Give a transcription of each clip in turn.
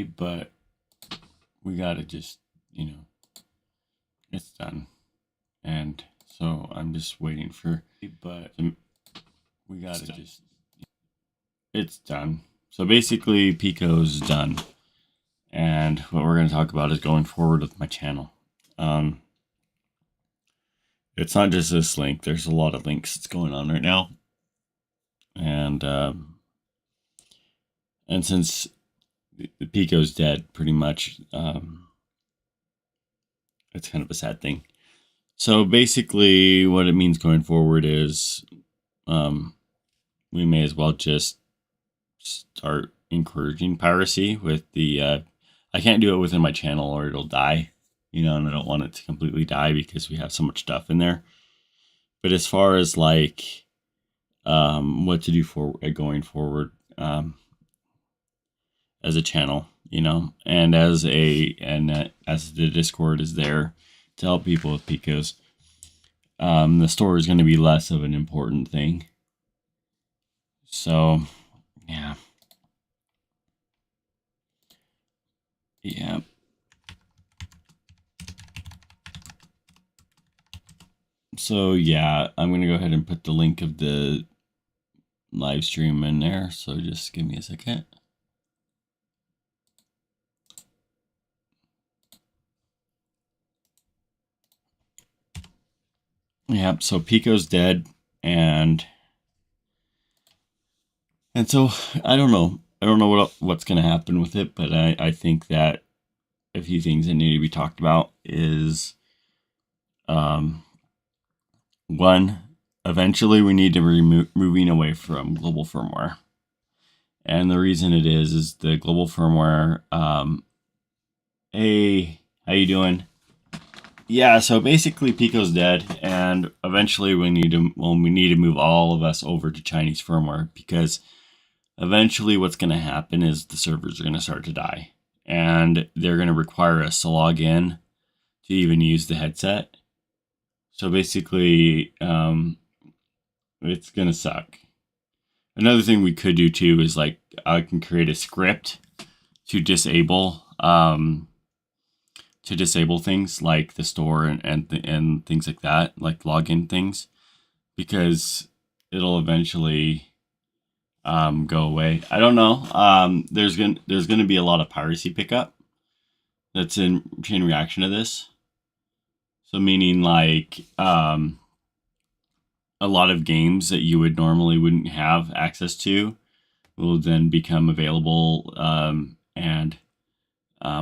but we gotta just, you know, it's done. And so I'm just waiting for, but we gotta just, it's done. So basically Pico's done. And what we're going to talk about is going forward with my channel. It's not just this link. There's a lot of links that's going on right now. And since the Pico's dead, pretty much, it's kind of a sad thing. So basically what it means going forward is we may as well just start encouraging piracy with the I can't do it within my channel or it'll die, you know, and I don't want it to completely die because we have so much stuff in there. But as far as like what to do for going forward as a channel, you know, and as the Discord is there to help people with Picos, the store is going to be less of an important thing. So yeah. Yeah. So yeah, I'm going to go ahead and put the link of the live stream in there. So just give me a second. Yeah, so Pico's dead, and so I don't know. I don't know what's going to happen with it, but I think that a few things that need to be talked about is one, eventually we need to be moving away from global firmware. And the reason it is the global firmware, hey, how you doing? Yeah, so basically Pico's dead, and eventually we need to move all of us over to Chinese firmware, because eventually what's going to happen is the servers are going to start to die, and they're going to require us to log in to even use the headset. So basically, it's going to suck. Another thing we could do too is like I can create a script to disable things like the store and things like that, like login things, because it'll eventually go away. I don't know. There's gonna be a lot of piracy pickup that's in chain reaction to this. So meaning like a lot of games that you would normally wouldn't have access to will then become available, and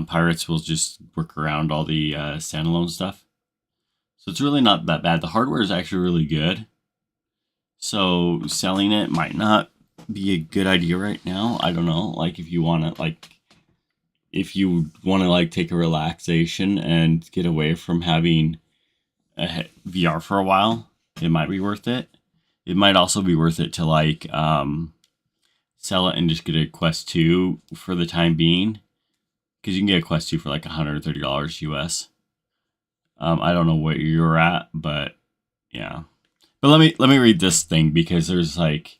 pirates will just work around all the standalone stuff. So it's really not that bad. The hardware is actually really good. So selling it might not be a good idea right now. I don't know. Like if you want to like take a relaxation and get away from having a VR for a while, it might be worth it. It might also be worth it to like sell it and just get a Quest 2 for the time being, because you can get a Quest 2 for like $130 US. I don't know what you're at, but yeah. But let me read this thing, because there's like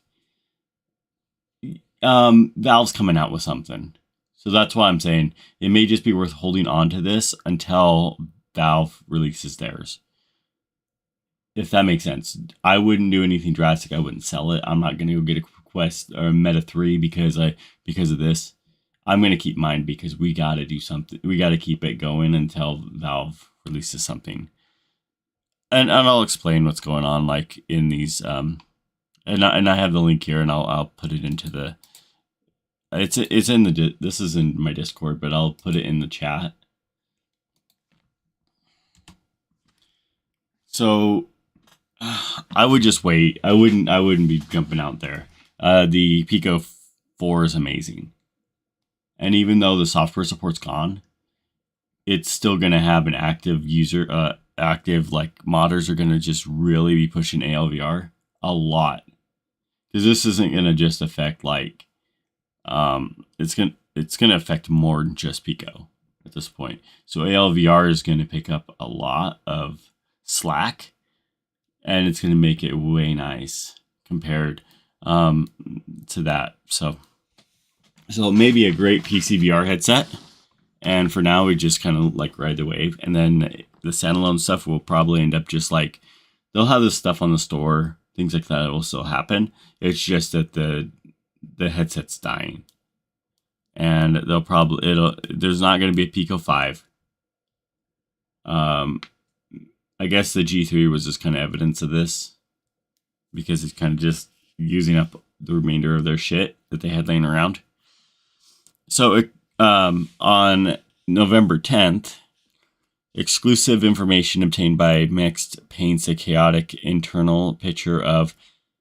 Valve's coming out with something. So that's why I'm saying it may just be worth holding on to this until Valve releases theirs. If that makes sense. I wouldn't do anything drastic. I wouldn't sell it. I'm not going to go get a Quest or a Meta 3 because of this. I'm going to keep mine because we got to do something. We got to keep it going until Valve releases something. And I'll explain what's going on like in these and I have the link here, and I'll put it into the it's in the this is in my Discord, but I'll put it in the chat. So I would just wait. I wouldn't be jumping out there. The Pico 4 is amazing. And even though the software support's gone, it's still going to have an active user, active, like modders are going to just really be pushing ALVR a lot. Because this isn't going to just affect like, it's going to affect more than just Pico at this point. So ALVR is going to pick up a lot of slack, and it's going to make it way nice compared to that. So So it may be a great PCVR headset. And for now, we just kind of like ride the wave. And then the standalone stuff will probably end up just like, they'll have this stuff on the store, things like that will still happen. It's just that the headset's dying. And there's not going to be a Pico 5. I guess the G3 was just kind of evidence of this, because it's kind of just using up the remainder of their shit that they had laying around. So on November 10th, exclusive information obtained by Mixed paints a chaotic internal picture of,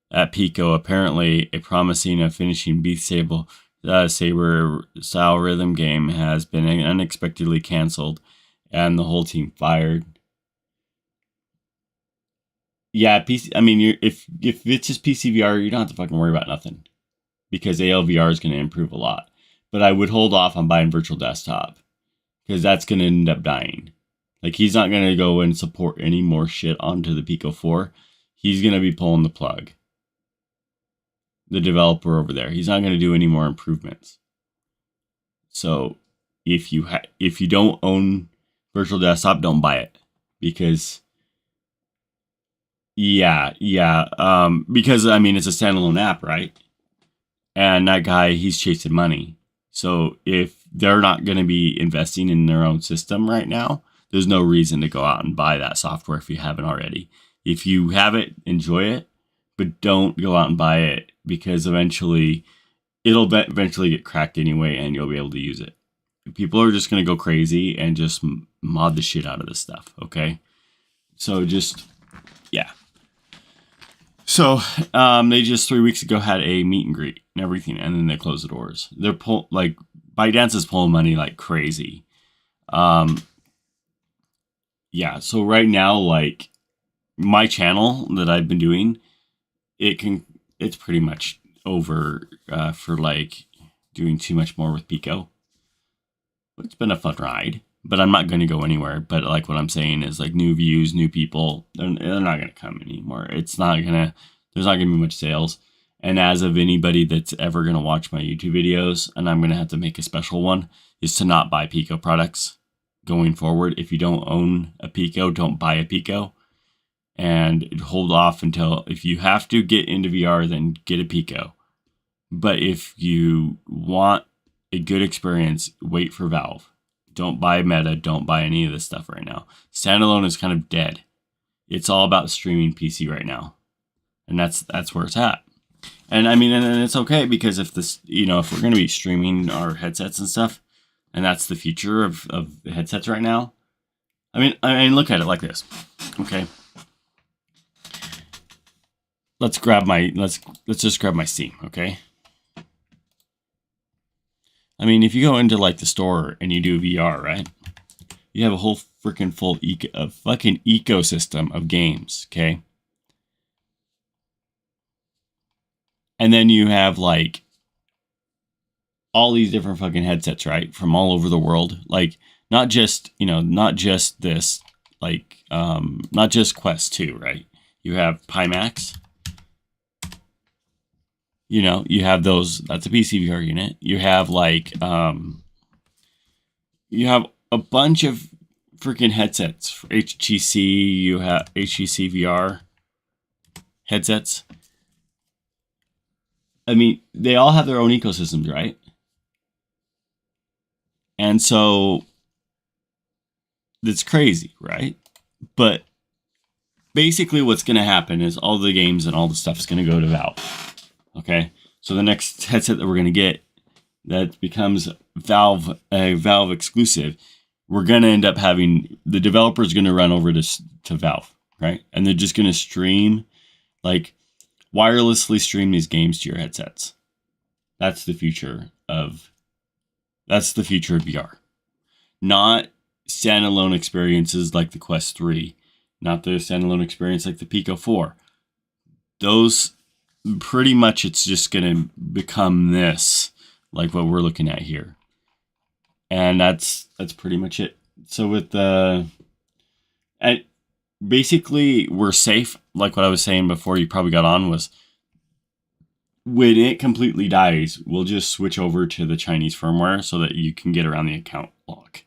at Pico, apparently a promising of finishing Beat Saber style rhythm game has been unexpectedly canceled and the whole team fired. Yeah, if it's just PCVR, you don't have to fucking worry about nothing, because ALVR is going to improve a lot. But I would hold off on buying virtual desktop, because that's going to end up dying. Like, he's not going to go and support any more shit onto the Pico 4. He's going to be pulling the plug. The developer over there, he's not going to do any more improvements. So if you don't own virtual desktop, don't buy it, because because I mean, it's a standalone app, right? And that guy, he's chasing money. So if they're not going to be investing in their own system right now, there's no reason to go out and buy that software if you haven't already. If you have it, enjoy it, but don't go out and buy it, because eventually it'll eventually get cracked anyway, and you'll be able to use it. People are just going to go crazy and just mod the shit out of this stuff, okay? So yeah. So they just 3 weeks ago had a meet and greet and everything, and then they closed the doors. They're Bytedance is pulling money like crazy. Yeah. So right now, like, my channel that I've been doing, it's pretty much over for like doing too much more with Pico. It's been a fun ride, but I'm not going to go anywhere. But like, what I'm saying is, like, new views, new people, they're not going to come anymore. There's not going to be much sales. And as of anybody that's ever going to watch my YouTube videos, and I'm going to have to make a special one, is to not buy Pico products going forward. If you don't own a Pico, don't buy a Pico, and hold off until, if you have to get into VR, then get a Pico. But if you want a good experience, wait for Valve. Don't buy Meta. Don't buy any of this stuff right now. Standalone is kind of dead. It's all about streaming PC right now, and that's where it's at. And I mean, and it's okay, because if we're going to be streaming our headsets and stuff, and that's the future of the headsets right now. I mean, look at it like this. Okay. Let's just grab my Steam, okay? I mean, if you go into like the store and you do VR, right? You have a whole freaking fucking ecosystem of games, okay? And then you have like all these different fucking headsets, right? From all over the world. Like, not just this, like, not just Quest 2, right? You have Pimax. You have those, that's a PCVR unit. You have like, you have a bunch of freaking headsets for HTC. You have HTC VR headsets. I mean, they all have their own ecosystems, right? And so it's crazy, right? But basically what's going to happen is all the games and all the stuff is going to go to Valve. Okay, so the next headset that we're going to get that becomes a Valve exclusive, we're going to end up having, the developer's going to run over to Valve, right? And they're just going to stream, like, wirelessly stream these games to your headsets. That's the future of VR. Not standalone experiences like the Quest 3, not the standalone experience like the Pico 4. Those, pretty much, it's just going to become this, like what we're looking at here. And that's pretty much it. So with basically, we're safe. Like what I was saying before you probably got on, was when it completely dies, we'll just switch over to the Chinese firmware so that you can get around the account lock.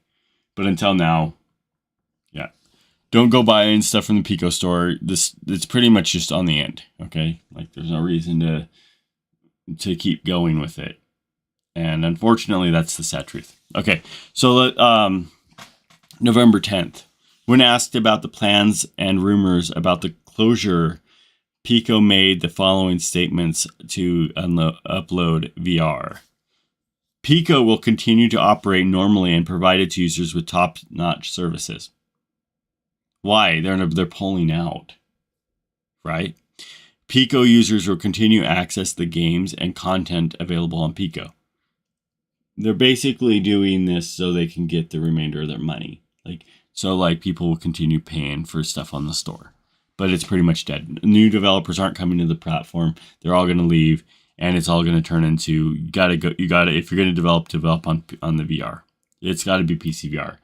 But until now, yeah, don't go buying stuff from the Pico store. It's pretty much just on the end. Okay, like there's no reason to keep going with it. And unfortunately, that's the sad truth. Okay, so November 10th, when asked about the plans and rumors about the closure, Pico made the following statements to upload VR. Pico will continue to operate normally and provide its users with top-notch services. Why? They're pulling out, right? Pico users will continue to access the games and content available on Pico. They're basically doing this so they can get the remainder of their money. Like people will continue paying for stuff on the store. But it's pretty much dead. New developers aren't coming to the platform. They're all going to leave, and it's all going to turn into if you're going to develop on the VR. It's got to be PCVR.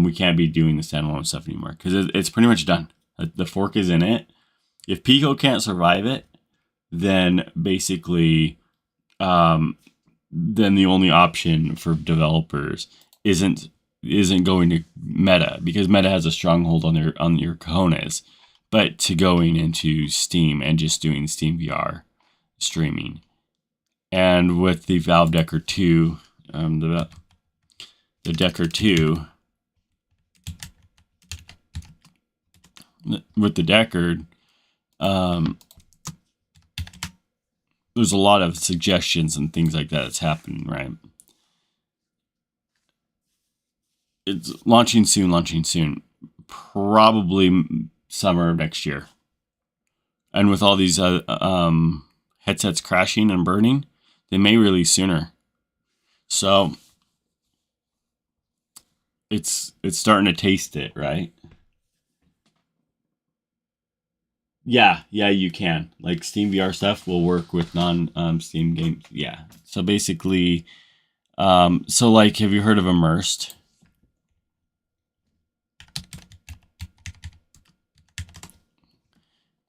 We can't be doing the standalone stuff anymore because it's pretty much done. The fork is in it. If Pico can't survive it, then basically then the only option for developers isn't going to Meta, because Meta has a stronghold on your cojones, but to going into Steam and just doing Steam VR streaming. And with the Valve Decker 2, the Decker 2, with the Decker, there's a lot of suggestions and things like that that's happening, right? It's launching soon, probably summer of next year. And with all these headsets crashing and burning, they may release sooner. So it's starting to taste it, right? Yeah, you can. Like Steam VR stuff will work with non-Steam games. Yeah. So basically, have you heard of Immersed?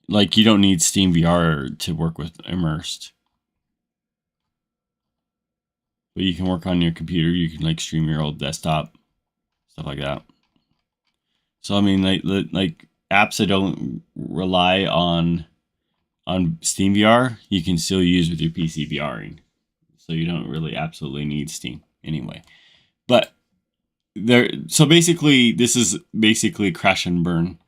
Like, you don't need Steam VR to work with Immersed. But you can work on your computer. You can stream your old desktop, stuff like that. So I mean, like apps that don't rely on Steam VR, you can still use with your PC VRing. So you don't really absolutely need Steam anyway. But so basically, this is basically crash and burn.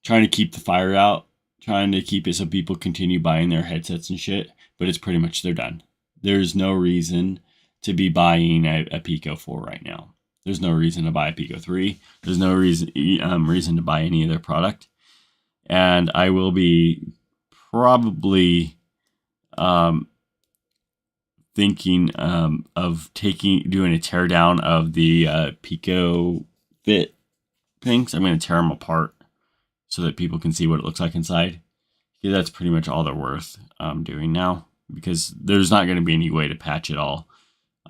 Trying to keep the fire out, trying to keep it so people continue buying their headsets and shit, but it's pretty much they're done. There's no reason to be buying a Pico 4 right now. There's no reason to buy a Pico 3. There's no reason to buy any of their product. And I will be probably thinking of doing a teardown of the Pico Fit things. I'm going to tear them apart so that people can see what it looks like inside. Yeah, that's pretty much all they're worth doing now, because there's not going to be any way to patch it all.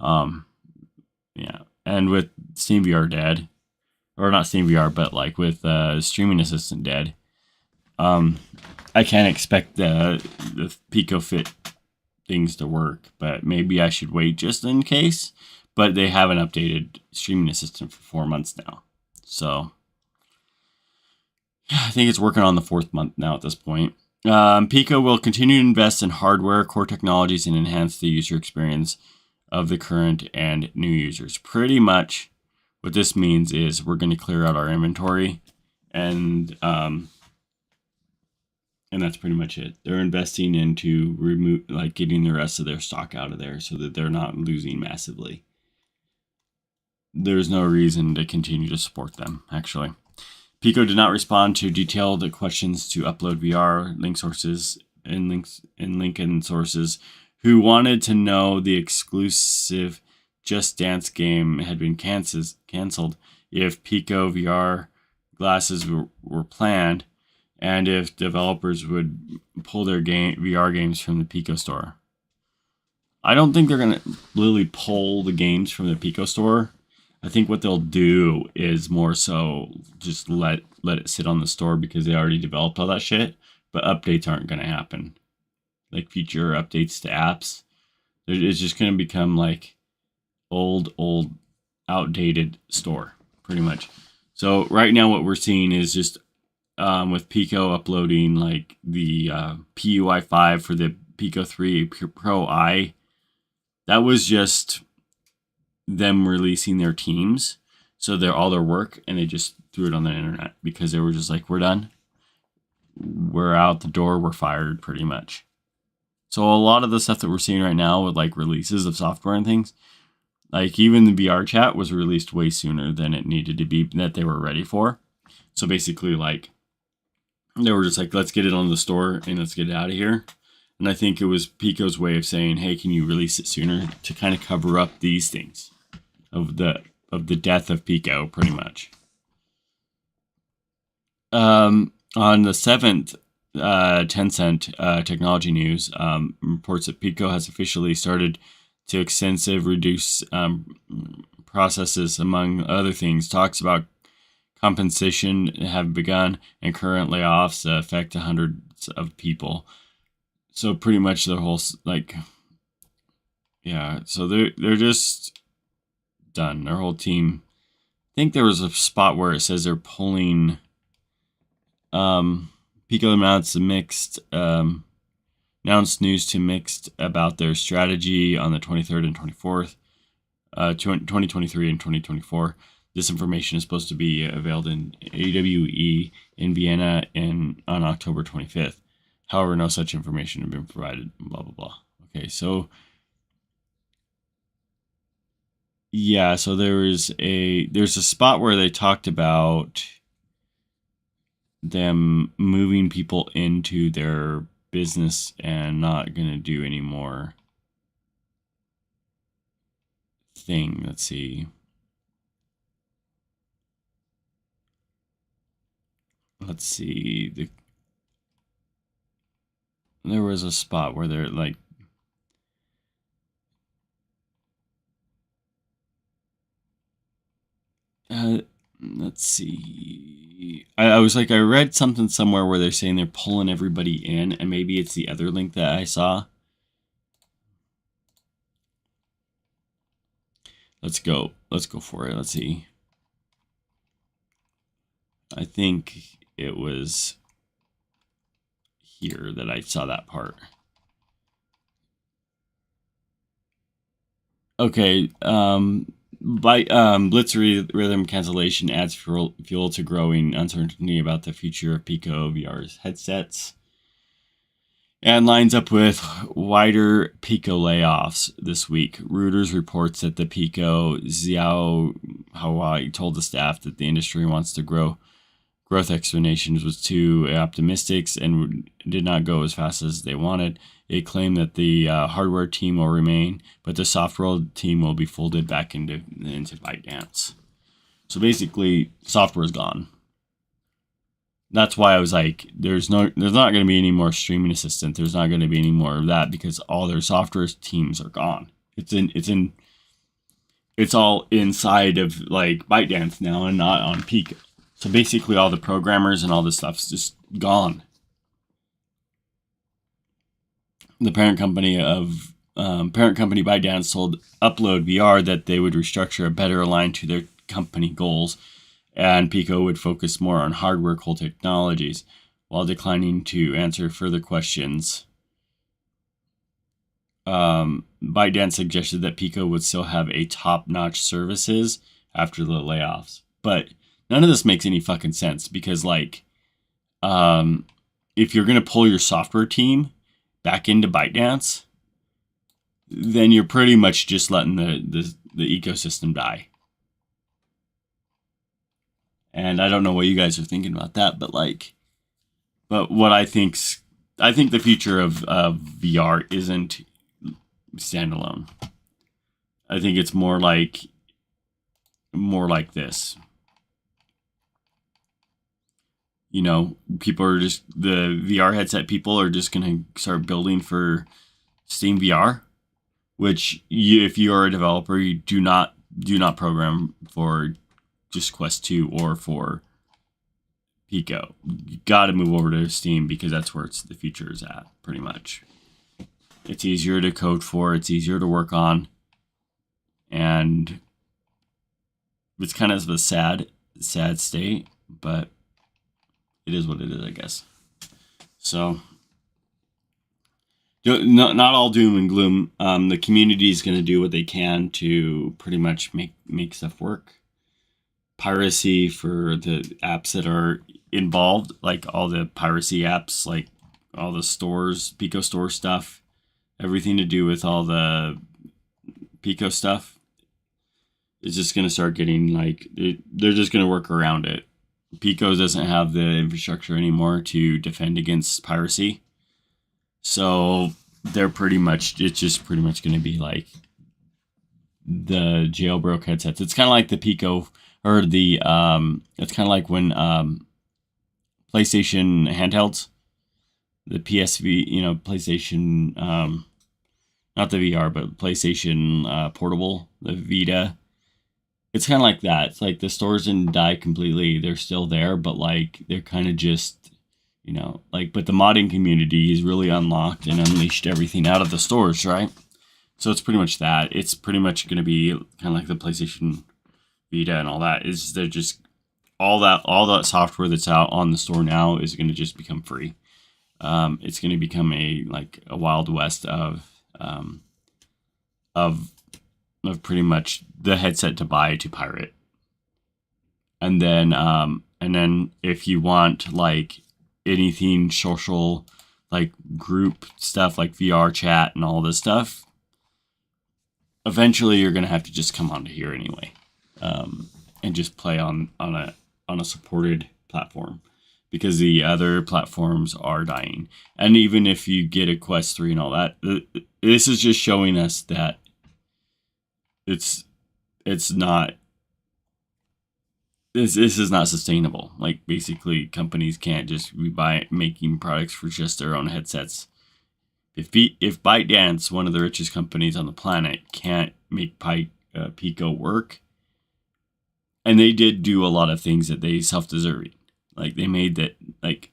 Yeah, and with Steam VR dead, or not Steam VR, but like with Streaming Assistant dead, I can't expect the Pico Fit things to work, but maybe I should wait just in case. But they haven't updated Streaming Assistant for 4 months now, so I think it's working on the 4th month now at this point. Pico will continue to invest in hardware, core technologies, and enhance the user experience of the current and new users. Pretty much what this means is we're going to clear out our inventory, and that's pretty much it. They're investing into getting the rest of their stock out of there so that they're not losing massively. There's no reason to continue to support them, actually. Pico did not respond to detailed questions to Upload VR, Lincoln sources, who wanted to know the exclusive Just Dance game had been canceled, if Pico VR glasses were planned, and if developers would pull their VR games from the Pico store. I don't think they're going to literally pull the games from the Pico store. I think what they'll do is more so just let it sit on the store because they already developed all that shit, but updates aren't going to happen. like future updates to apps. It's just going to become like old, outdated store, pretty much. So right now what we're seeing is just with Pico uploading like the PUI 5 for the Pico 3 Pro I, that was just them releasing their teams. So they're all their work, and they just threw it on the internet because they were just like, we're done. We're out the door. We're fired, pretty much. So a lot of the stuff that we're seeing right now with like releases of software and things, like even the VR chat was released way sooner than it needed to be, that they were ready for. So basically, like, they were just like, let's get it on the store and let's get it out of here. And I think it was Pico's way of saying, hey, can you release it sooner, to kind of cover up these things of the death of Pico, pretty much. On the 7th, Tencent Technology News reports that Pico has officially started to extensive reduce processes, among other things. Talks about compensation have begun, and current layoffs affect hundreds of people. So pretty much the whole, like, yeah. So they're just done. Their whole team. I think there was a spot where it says they're pulling. Pico announced announced news to Mixed about their strategy on the 23rd and 24th, 2023 and 2024. This information is supposed to be available in AWE in Vienna on October 25th. However, no such information has been provided. Blah blah blah. Okay, so yeah, so there's a spot where they talked about them moving people into their business and not going to do any more thing. Let's see. There was a spot where they're like, let's see. I was like, I read something somewhere where they're saying they're pulling everybody in, and maybe it's the other link that I saw. Let's go for it. Let's see. I think it was here that I saw that part. Okay, Blitz rhythm cancellation adds fuel to growing uncertainty about the future of Pico VR's headsets, and lines up with wider Pico layoffs this week. Reuters reports that the Pico Xiao Hawaii told the staff that the industry wants to growth explanations was too optimistic and did not go as fast as they wanted. It claimed that the hardware team will remain, but the software team will be folded back into Bytedance. So basically, software is gone. That's why I was like, there's not going to be any more streaming assistant. There's not going to be any more of that because all their software teams are gone. It's all inside of like Bytedance now and not on Pico. So basically, all the programmers and all this stuff's just gone. The parent company Bytedance told Upload VR that they would restructure a better aligned to their company goals, and Pico would focus more on hardware core technologies while declining to answer further questions. Bytedance suggested that Pico would still have a top-notch services after the layoffs, but none of this makes any fucking sense because, like, if you're going to pull your software team back into Bytedance, then you're pretty much just letting the ecosystem die. And I don't know what you guys are thinking about that, but what I think the future of VR isn't standalone. I think it's more like this. You know, people are just, the VR headset people are just going to start building for Steam VR, which if you are a developer, you do not program for just Quest 2 or for Pico. You got to move over to Steam because that's where the future is at, pretty much. It's easier to code for. It's easier to work on. And it's kind of a sad state, but it is what it is, I guess. So, not all doom and gloom. The community is going to do what they can to pretty much make stuff work. Piracy for the apps that are involved, like all the piracy apps, like all the stores, Pico store stuff, everything to do with all the Pico stuff is just going to start getting like, they're just going to work around it. Pico doesn't have the infrastructure anymore to defend against piracy. So it's just pretty much going to be like the jailbroke headsets. It's kind of like the Pico or it's kind of like when PlayStation handhelds, the PSV, PlayStation, not the VR, but PlayStation portable, the Vita. It's kind of like that. It's like the stores didn't die completely. They're still there, but like they're kind of just, but the modding community is really unlocked and unleashed everything out of the stores, right? So it's pretty much that. It's pretty much going to be kind of like the PlayStation Vita and all that. They're just all that software that's out on the store now is going to just become free. It's going to become a Wild West of pretty much the headset to buy to pirate. And then if you want like anything social, like group stuff, like VR chat and all this stuff, eventually you're going to have to just come onto here anyway, and just play on a supported platform, because the other platforms are dying. And even if you get a Quest 3 and all that, this is just showing us that it's not, this is not sustainable. Like basically companies can't just be making products for just their own headsets. If Bytedance, one of the richest companies on the planet, can't make Pico work, and they did do a lot of things that they self-deserving. Like they made that, like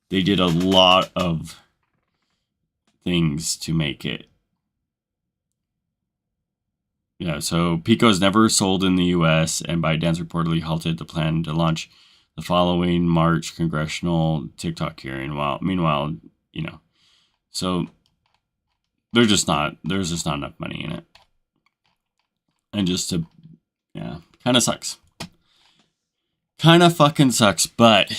they did a lot of things to make it. Yeah, so Pico's never sold in the US, and Bytedance reportedly halted the plan to launch the following March congressional TikTok hearing. Meanwhile, so there's just not enough money in it. And kind of sucks. Kind of fucking sucks, but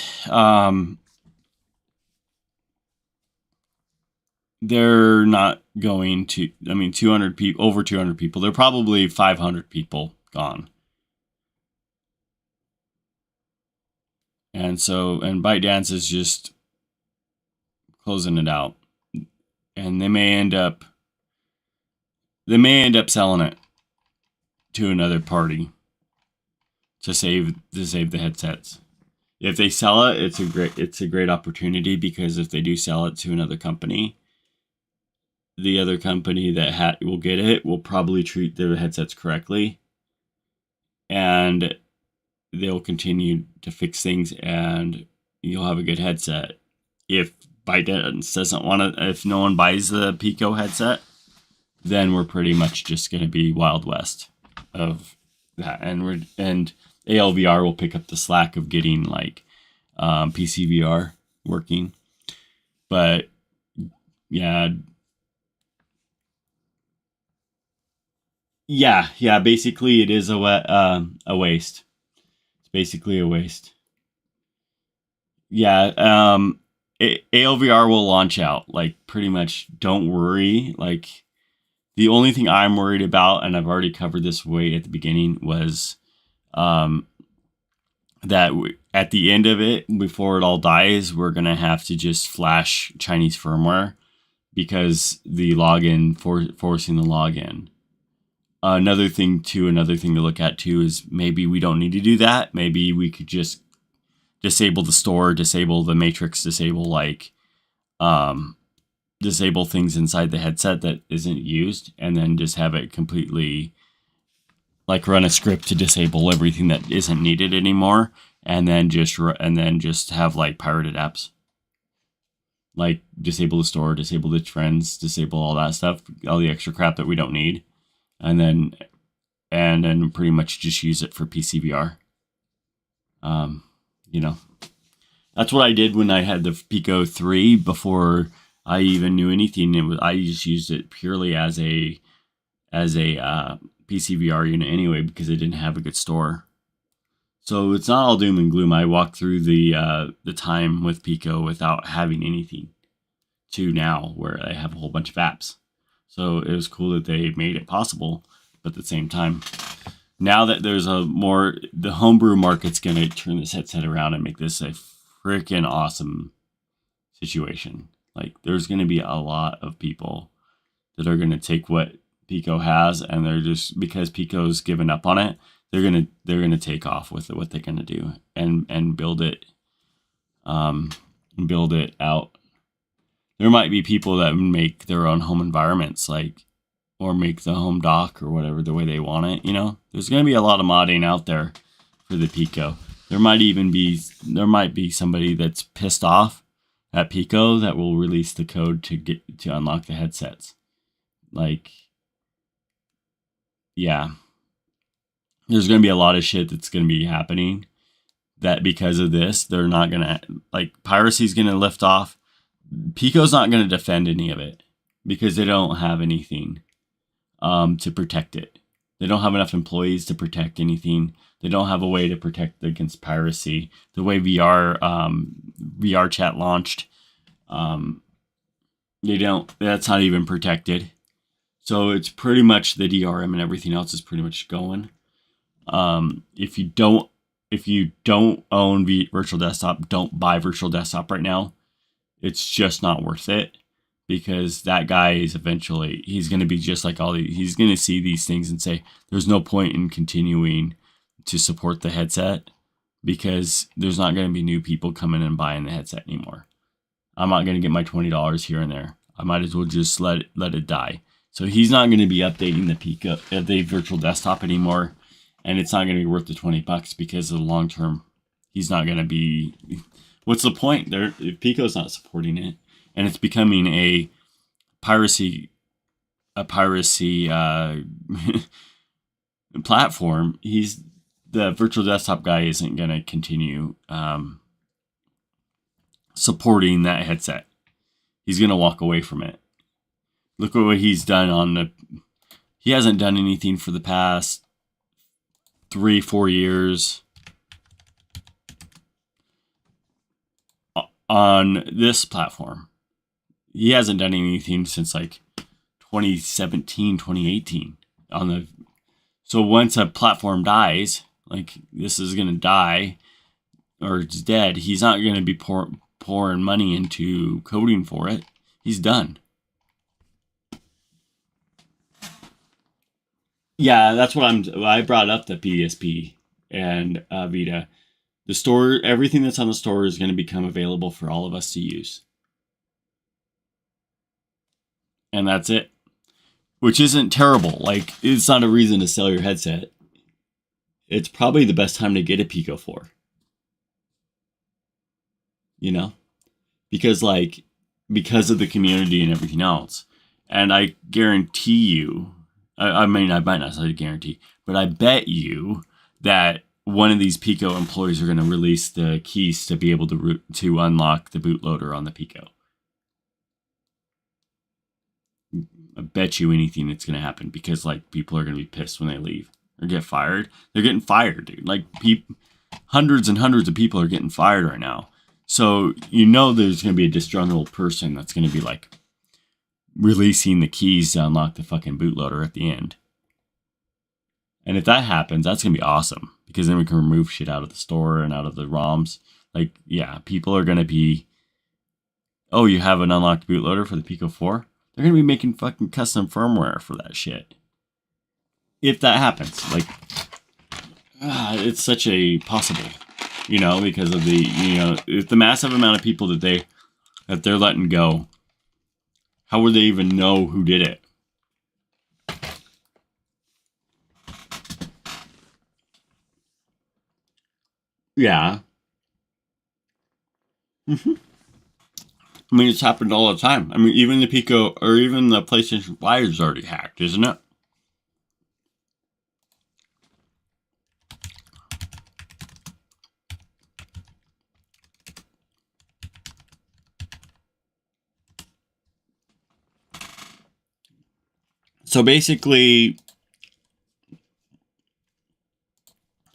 they're not going to, 200 people, over 200 people. They're probably 500 people gone. And Bytedance is just closing it out. And they may end up selling it to another party to save the headsets. If they sell it, it's a great opportunity, because if they do sell it to another company, the other company that will get it will probably treat their headsets correctly, and they'll continue to fix things, and you'll have a good headset. If Bytedance doesn't want to, if no one buys the Pico headset, then we're pretty much just going to be Wild West of that, and ALVR will pick up the slack of getting like PCVR working. But yeah, basically it is a waste. It's basically a waste. Yeah, ALVR will launch out, like pretty much, don't worry. Like the only thing I'm worried about, and I've already covered this way at the beginning, was that at the end of it, before it all dies, we're going to have to just flash Chinese firmware, because the login, forcing the login. Another thing to look at too is maybe we don't need to do that. Maybe we could just disable the store, disable the matrix, disable things inside the headset that isn't used, and then just have it completely, like, run a script to disable everything that isn't needed anymore, and then just have like pirated apps. like disable the store, disable the trends, disable all that stuff, all the extra crap that we don't need, and then pretty much just use it for PCVR. You know, that's what I did when I had the Pico 3 before I even knew anything. I just used it purely as a PCVR unit anyway because it didn't have a good store. So it's not all doom and gloom. I walked through the time with Pico without having anything to now where I have a whole bunch of apps. So it was cool that they made it possible, but at the same time, now that there's the homebrew market's going to turn this headset around and make this a freaking awesome situation. Like there's going to be a lot of people that are going to take what Pico has, and they're just, because Pico's given up on it, they're gonna take off with it, what they're gonna do and build it out. There might be people that make their own home environments, like, or make the home dock or whatever the way they want it. You know, there's gonna be a lot of modding out there for the Pico. There might be somebody that's pissed off at Pico that will release the code to unlock the headsets. Like, yeah. There's going to be a lot of shit that's going to be happening that because of this, they're not going to, like, piracy's going to lift off. Pico's not going to defend any of it because they don't have anything to protect it. They don't have enough employees to protect anything. They don't have a way to protect against piracy. The way VR chat launched, that's not even protected. So it's pretty much the DRM and everything else is pretty much going. If you don't own virtual desktop, don't buy virtual desktop right now. It's just not worth it because that guy is he's going to be just like he's going to see these things and say, there's no point in continuing to support the headset because there's not going to be new people coming and buying the headset anymore. I'm not going to get my $20 here and there. I might as well just let it die. So he's not going to be updating the Pico, the virtual desktop anymore. And it's not going to be worth the $20 because of the long term, he's not going to be. What's the point? If Pico's not supporting it, and it's becoming a piracy platform. The virtual desktop guy isn't going to continue supporting that headset. He's going to walk away from it. Look at what he's done he hasn't done anything for the past 3-4 years on this platform. He hasn't done anything since like 2017, 2018 so once a platform dies, like this is going to die or it's dead, he's not going to be pouring money into coding for it. He's done. Yeah, that's what I brought up the PSP and Vita. The store, everything that's on the store is going to become available for all of us to use. And that's it. Which isn't terrible. Like, it's not a reason to sell your headset. It's probably the best time to get a Pico 4. You know? Because of the community and everything else. And I guarantee you, I mean, I might not say guarantee, but I bet you that one of these Pico employees are going to release the keys to be able to unlock the bootloader on the Pico. I bet you anything it's going to happen because like people are going to be pissed when they leave or get fired. They're getting fired, dude. Like hundreds and hundreds of people are getting fired right now. So you know there's going to be a disgruntled person that's going to be like releasing the keys to unlock the fucking bootloader at the end. And if that happens, that's going to be awesome because then we can remove shit out of the store and out of the ROMs. Like, yeah, people are going to be, oh, you have an unlocked bootloader for the Pico 4? They're going to be making fucking custom firmware for that shit. If that happens, like, it's such a possible, because of if the massive amount of people that they're letting go, how would they even know who did it? Yeah. I mean, it's happened all the time. I mean, even the Pico or even the PlayStation 5 is already hacked, isn't it? So basically,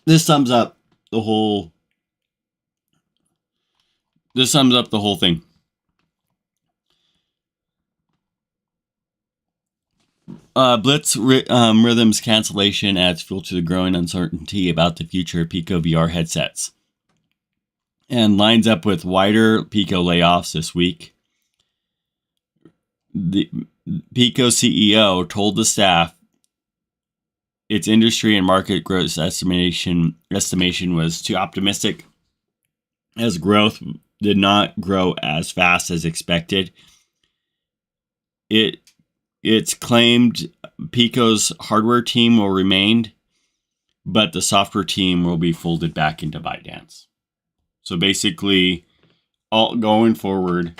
this sums up the whole. This sums up the whole thing. Blitz Rhythm's cancellation adds fuel to the growing uncertainty about the future of Pico VR headsets, and lines up with wider Pico layoffs this week. The Pico CEO told the staff its industry and market growth estimation was too optimistic, as growth did not grow as fast as expected. It's claimed Pico's hardware team will remain, but the software team will be folded back into Bytedance. So basically, all going forward,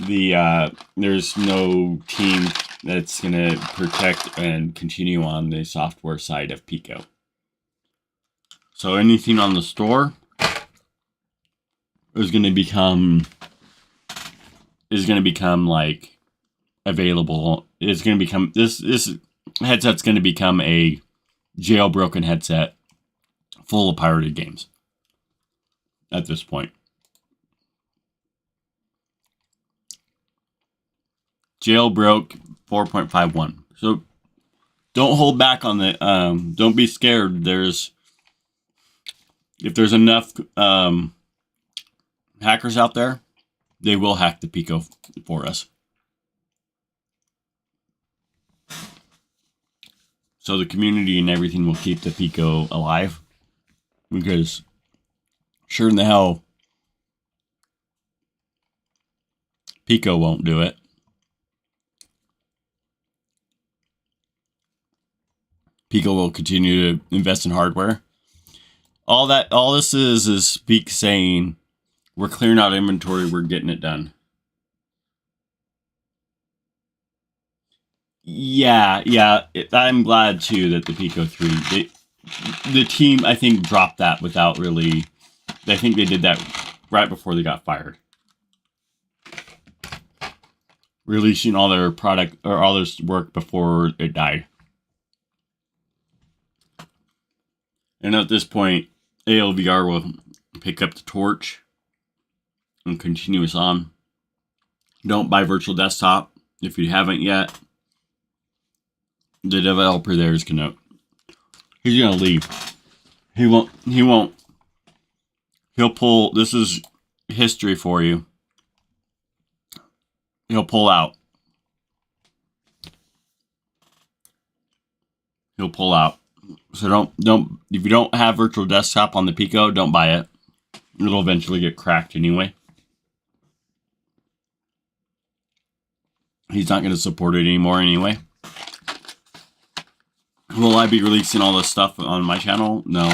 there's no team that's going to protect and continue on the software side of Pico. So anything on the store is going to become like available. It's going to become this headset's going to become a jailbroken headset full of pirated games at this point. Jailbroke 4.51. So don't hold back on the don't be scared. If there's enough hackers out there, they will hack the Pico for us. So the community and everything will keep the Pico alive, because sure in the hell Pico won't do it. Pico will continue to invest in hardware. All this is Peak saying, we're clearing out inventory, we're getting it done. Yeah. I'm glad too that the Pico 3, the team, I think, dropped that without really. I think they did that right before they got fired, releasing all their product or all their work before it died. And at this point, ALVR will pick up the torch and continue us on. Don't buy virtual desktop if you haven't yet. The developer there is he's gonna leave. He won't. He'll pull. This is history for you. He'll pull out. So don't if you don't have virtual desktop on the Pico, don't buy it. It'll eventually get cracked anyway. He's not going to support it anymore anyway. Will I be releasing all this stuff on my channel? No.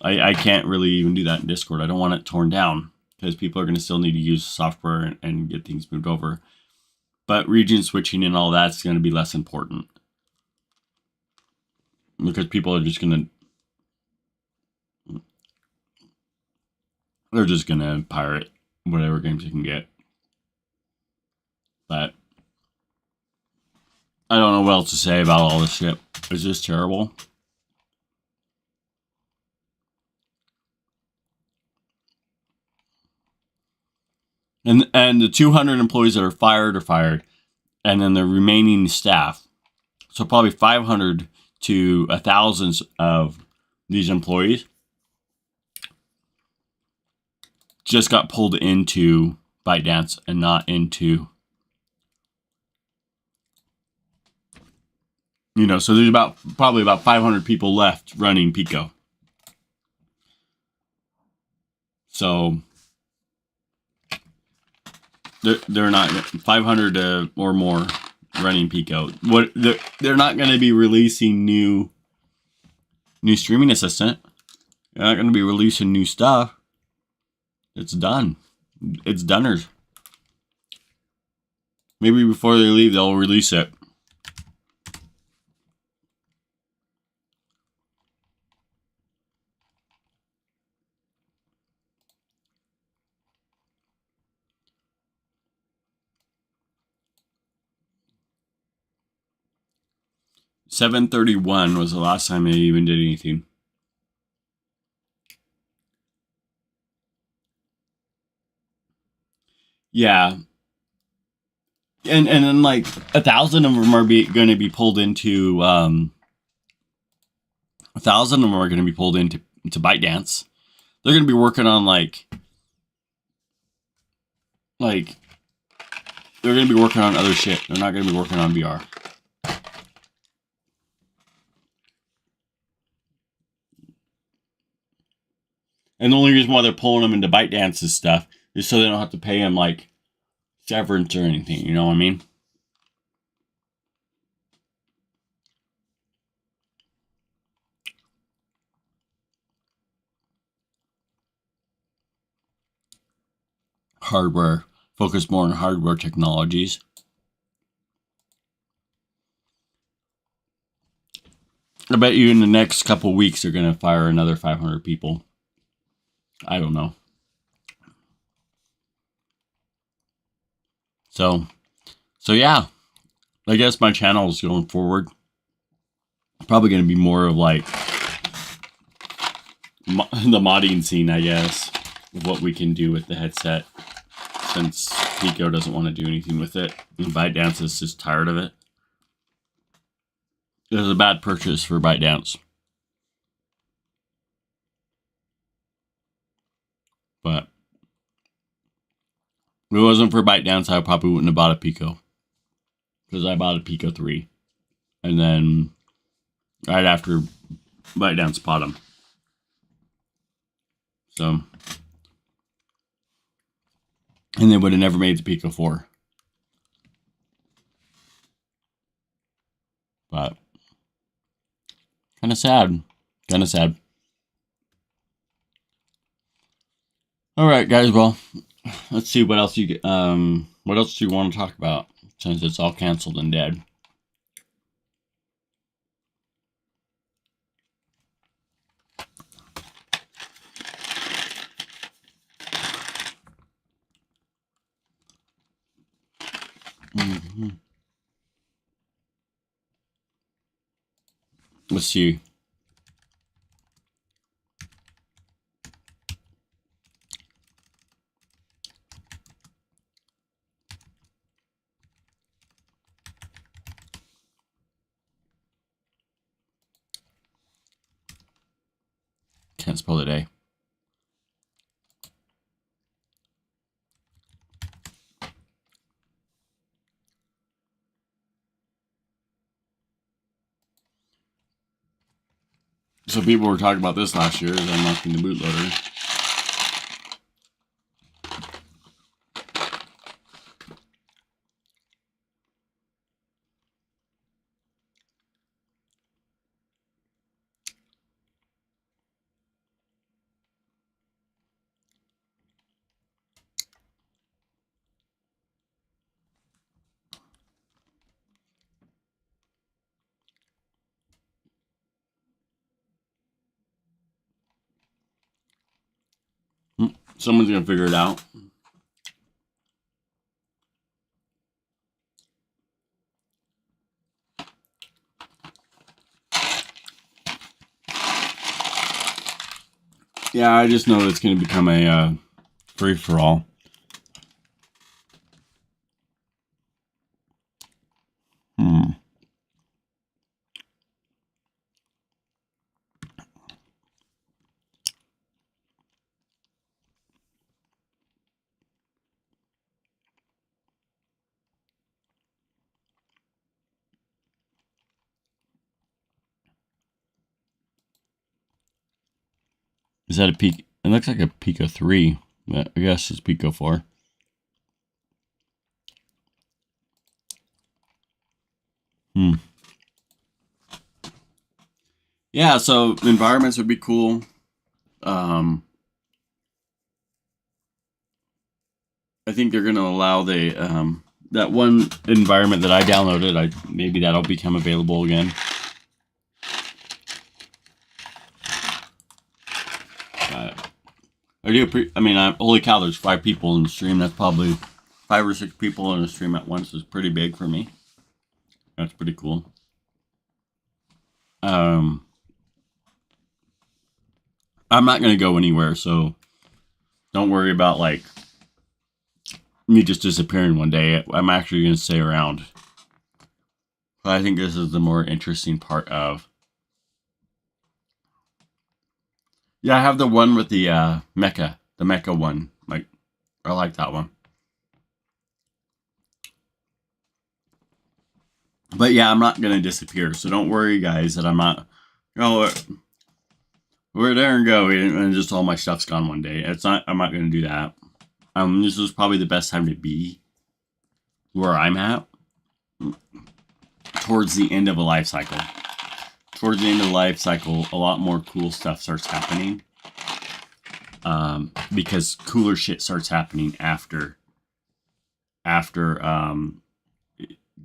I can't really even do that in Discord. I don't want it torn down, because people are going to still need to use software and get things moved over. But region switching and all that's going to be less important, because people are just going to... They're just going to pirate whatever games you can get. But I don't know what else to say about all this shit. It's just terrible. And the 200 employees that are fired, and then the remaining staff. So probably 500 to 1,000 of these employees just got pulled into Bytedance and not into, so there's probably about 500 people left running Pico. So they're not 500 or more running Pico. They're not going to be releasing new streaming assistant. They're not going to be releasing new stuff. It's done. It's doners. Maybe before they leave, they'll release it. $731 was the last time I even did anything. Yeah. And then like 1,000 of them are going to be pulled into 1,000 of them are going to be pulled into Bytedance. They're going to be working on like they're going to be working on other shit. They're not going to be working on VR. And the only reason why they're pulling them into Bytedance's stuff is so they don't have to pay them like severance or anything. You know what I mean? Hardware. Focus more on hardware technologies. I bet you in the next couple weeks they're going to fire another 500 people. I don't know. So yeah, I guess my channel is going forward. Probably going to be more of like the modding scene, I guess, of what we can do with the headset, since Pico doesn't want to do anything with it. And Bytedance is just tired of it. It was a bad purchase for Bytedance. But if it wasn't for Bytedance, I probably wouldn't have bought a Pico. Because I bought a Pico 3. And then right after Bytedance bought them. So, and they would have never made the Pico 4. But kind of sad. Kind of sad. All right, guys. Well, let's see what else do you want to talk about, since it's all canceled and dead. Let's see. Can't spell the day. So people were talking about this last year, is unlocking the bootloader. Someone's gonna figure it out. Yeah, I just know it's gonna become a free-for-all. Is that a Pico? It looks like a Pico 3, but I guess it's Pico 4. Yeah, so environments would be cool. I think they're going to allow the that one environment that I downloaded, maybe that'll become available again. Holy cow, there's 5 people in the stream. That's probably 5 or 6 people in the stream at once is pretty big for me. That's pretty cool. I'm not going to go anywhere, so don't worry about like me just disappearing one day. I'm actually going to stay around. But I think this is the more interesting part of. Yeah, I have the one with the mecha, the mecha one. Like, I like that one. But yeah, I'm not going to disappear, so don't worry, guys, that I'm not. Oh, we're there and go, and just all my stuff's gone one day. I'm not going to do that. This is probably the best time to be where I'm at towards the end of a life cycle. Towards the end of the life cycle, a lot more cool stuff starts happening. Because cooler shit starts happening after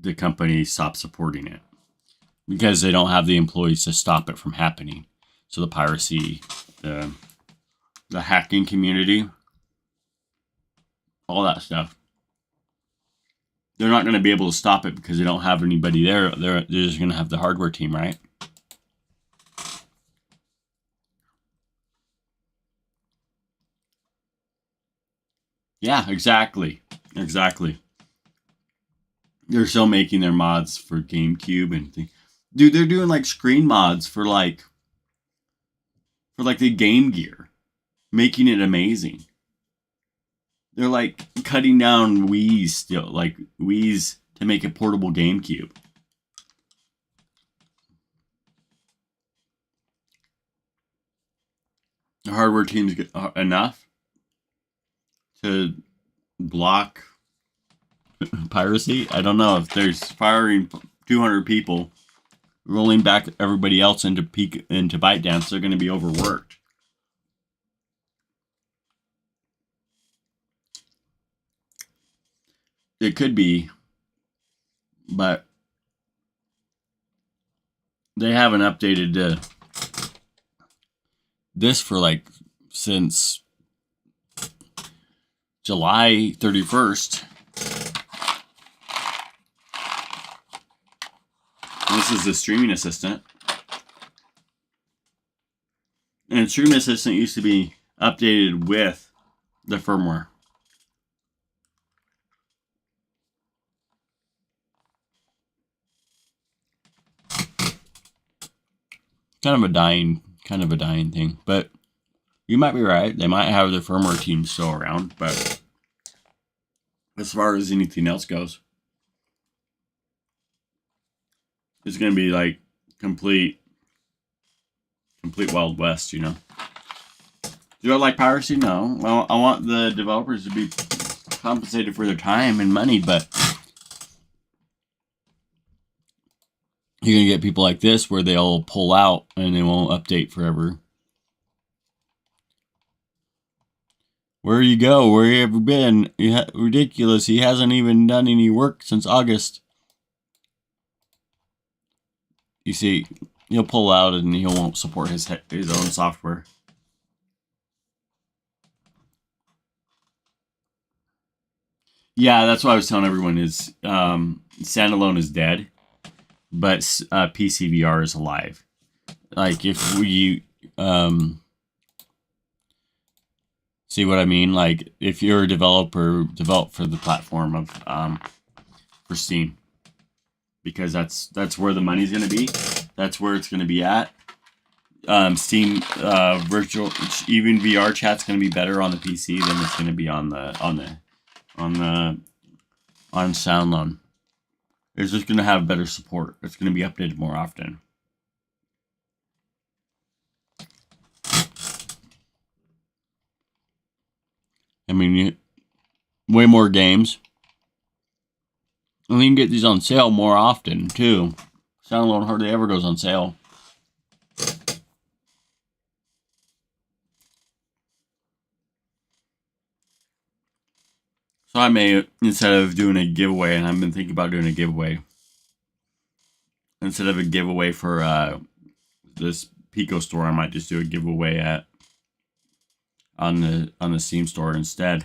the company stops supporting it. Because they don't have the employees to stop it from happening. So the piracy, the hacking community, all that stuff. They're not going to be able to stop it because they don't have anybody there. They're just going to have the hardware team, right? Yeah, exactly. Exactly. They're still making their mods for GameCube and things. Dude, they're doing like screen mods for the Game Gear, making it amazing. They're like cutting down Wii's still, like Wii's to make a portable GameCube. The hardware team's enough to block piracy. I don't know if there's firing 200 people, rolling back everybody else into Bytedance. They're going to be overworked. It could be, but they haven't updated this for like since July 31st. This is the streaming assistant. And streaming assistant used to be updated with the firmware. Kind of a dying thing, but you might be right. They might have their firmware team still around, but as far as anything else goes, it's going to be like complete Wild West, you know. Do I like piracy? No. Well, I want the developers to be compensated for their time and money, but you're going to get people like this where they'll pull out and they won't update forever. Where you go? Where you ever been? Ridiculous. He hasn't even done any work since August. You see, he'll pull out and he won't support his own software. Yeah, that's what I was telling everyone is standalone is dead, but PCVR is alive. Like if we see what I mean? Like if you're a developer, develop for the platform of for Steam. Because that's where the money's gonna be. That's where it's gonna be at. Steam virtual, even VR chat's gonna be better on the PC than it's gonna be on SoundLoan. It's just gonna have better support. It's gonna be updated more often. I mean, way more games. And you can get these on sale more often, too. SoundLoan hardly ever goes on sale. So I may, instead of doing a giveaway, and I've been thinking about doing a giveaway, instead of a giveaway for this Pico store, I might just do a giveaway on the Steam store instead.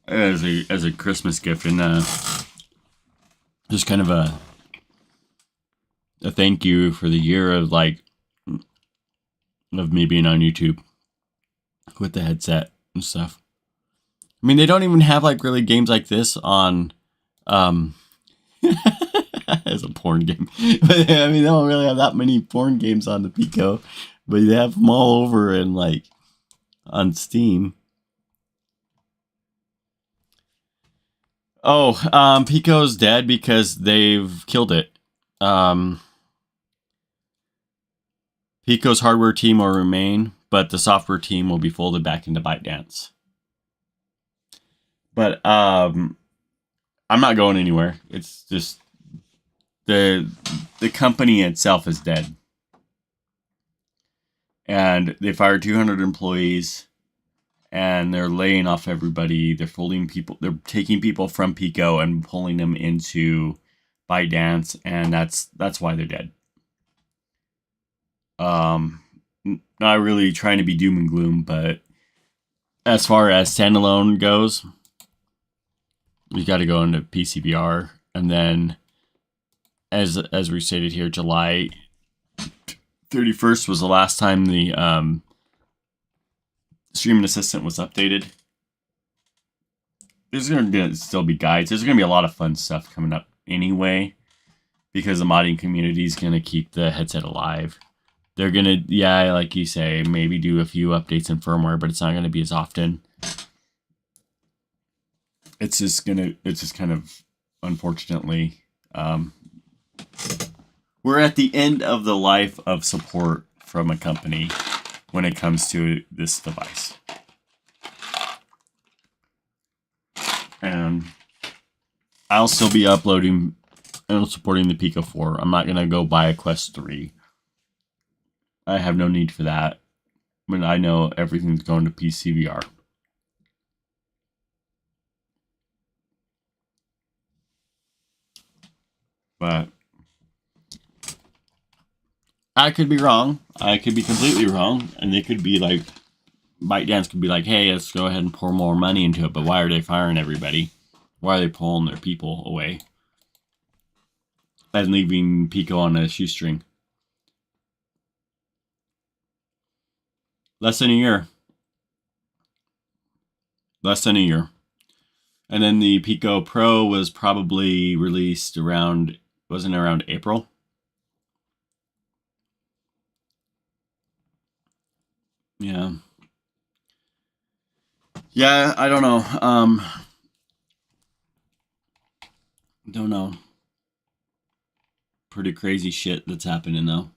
As a Christmas gift, and just kind of a thank you for the year of me being on YouTube with the headset and stuff. I mean, they don't even have really games like this on as a porn game. But I mean, they don't really have that many porn games on the Pico, but they have them all over and on Steam. Oh, Pico's dead because they've killed it. Pico's hardware team will remain, but the software team will be folded back into Bytedance. But I'm not going anywhere. It's just the company itself is dead. And they fired 200 employees, and they're laying off everybody. They're they're taking people from Pico and pulling them into Bytedance, and that's why they're dead. Not really trying to be doom and gloom, but as far as standalone goes, you got to go into PCVR, and then as we stated here, July 31st was the last time the streaming assistant was updated. There's going to still be guides. There's going to be a lot of fun stuff coming up anyway, because the modding community is going to keep the headset alive. They're going to, yeah, like you say, maybe do a few updates in firmware, but it's not going to be as often. It's just kind of, unfortunately, we're at the end of the life of support from a company when it comes to this device. And I'll still be uploading and supporting the Pico 4. I'm not going to go buy a Quest 3. I have no need for that when I know everything's going to PCVR. But I could be wrong. I could be completely wrong. And they could be Bytedance could be hey, let's go ahead and pour more money into it. But why are they firing everybody? Why are they pulling their people away and leaving Pico on a shoestring? Less than a year. Less than a year. And then the Pico Pro was probably released around April? Yeah. Yeah, I don't know. Don't know. Pretty crazy shit that's happening though.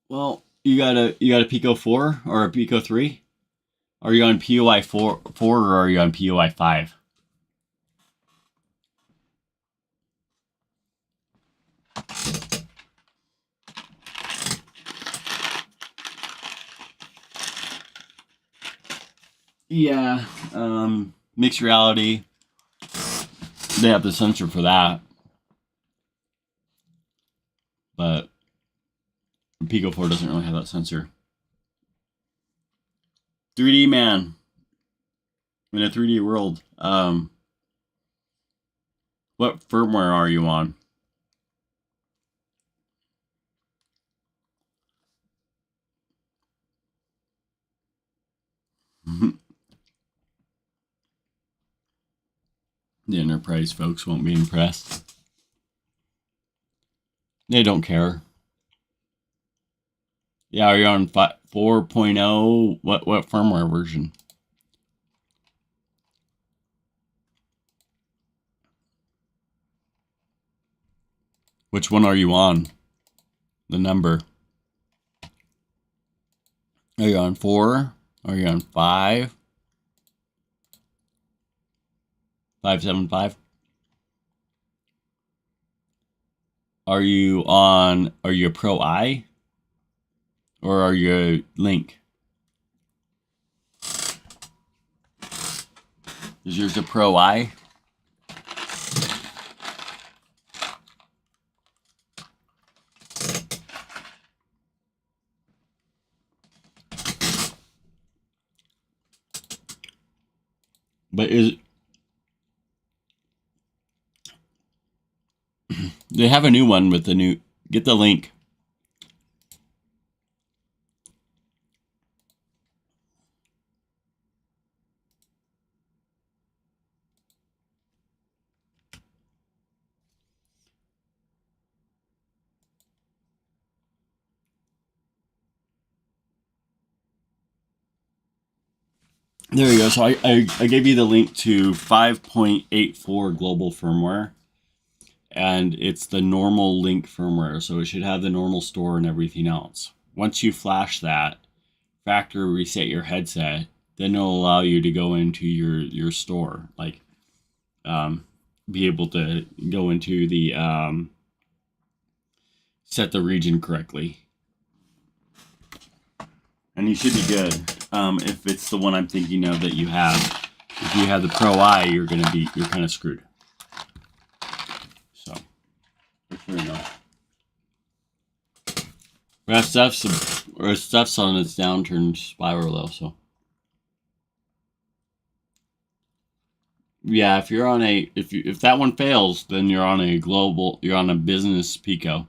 Well, you got a Pico 4 or a Pico 3? Are you on POI 4 or are you on POI 5? Yeah, mixed reality. They have the sensor for that. But Pico 4 doesn't really have that sensor. 3D man. In a 3D world. What firmware are you on? The enterprise folks won't be impressed. They don't care. Yeah, are you on 4.0? What firmware version? Which one are you on? The number. Are you on 4? Are you on 5? 575? Are you a Pro I? Or are you a Link? Is yours a Pro I? But they have a new one with the new, get the link. There you go. So I gave you the link to 5.84 global firmware. And it's the normal Link firmware. So it should have the normal store and everything else. Once you flash that, factory reset your headset, then it'll allow you to go into your store. Like, be able to go into the, set the region correctly. And you should be good. If it's the one I'm thinking of that you have. If you have the Pro I, you're kind of screwed. So, just so you know. That stuff's on its downturn spiral though, so. Yeah, if you're on if that one fails, then you're on a business Pico.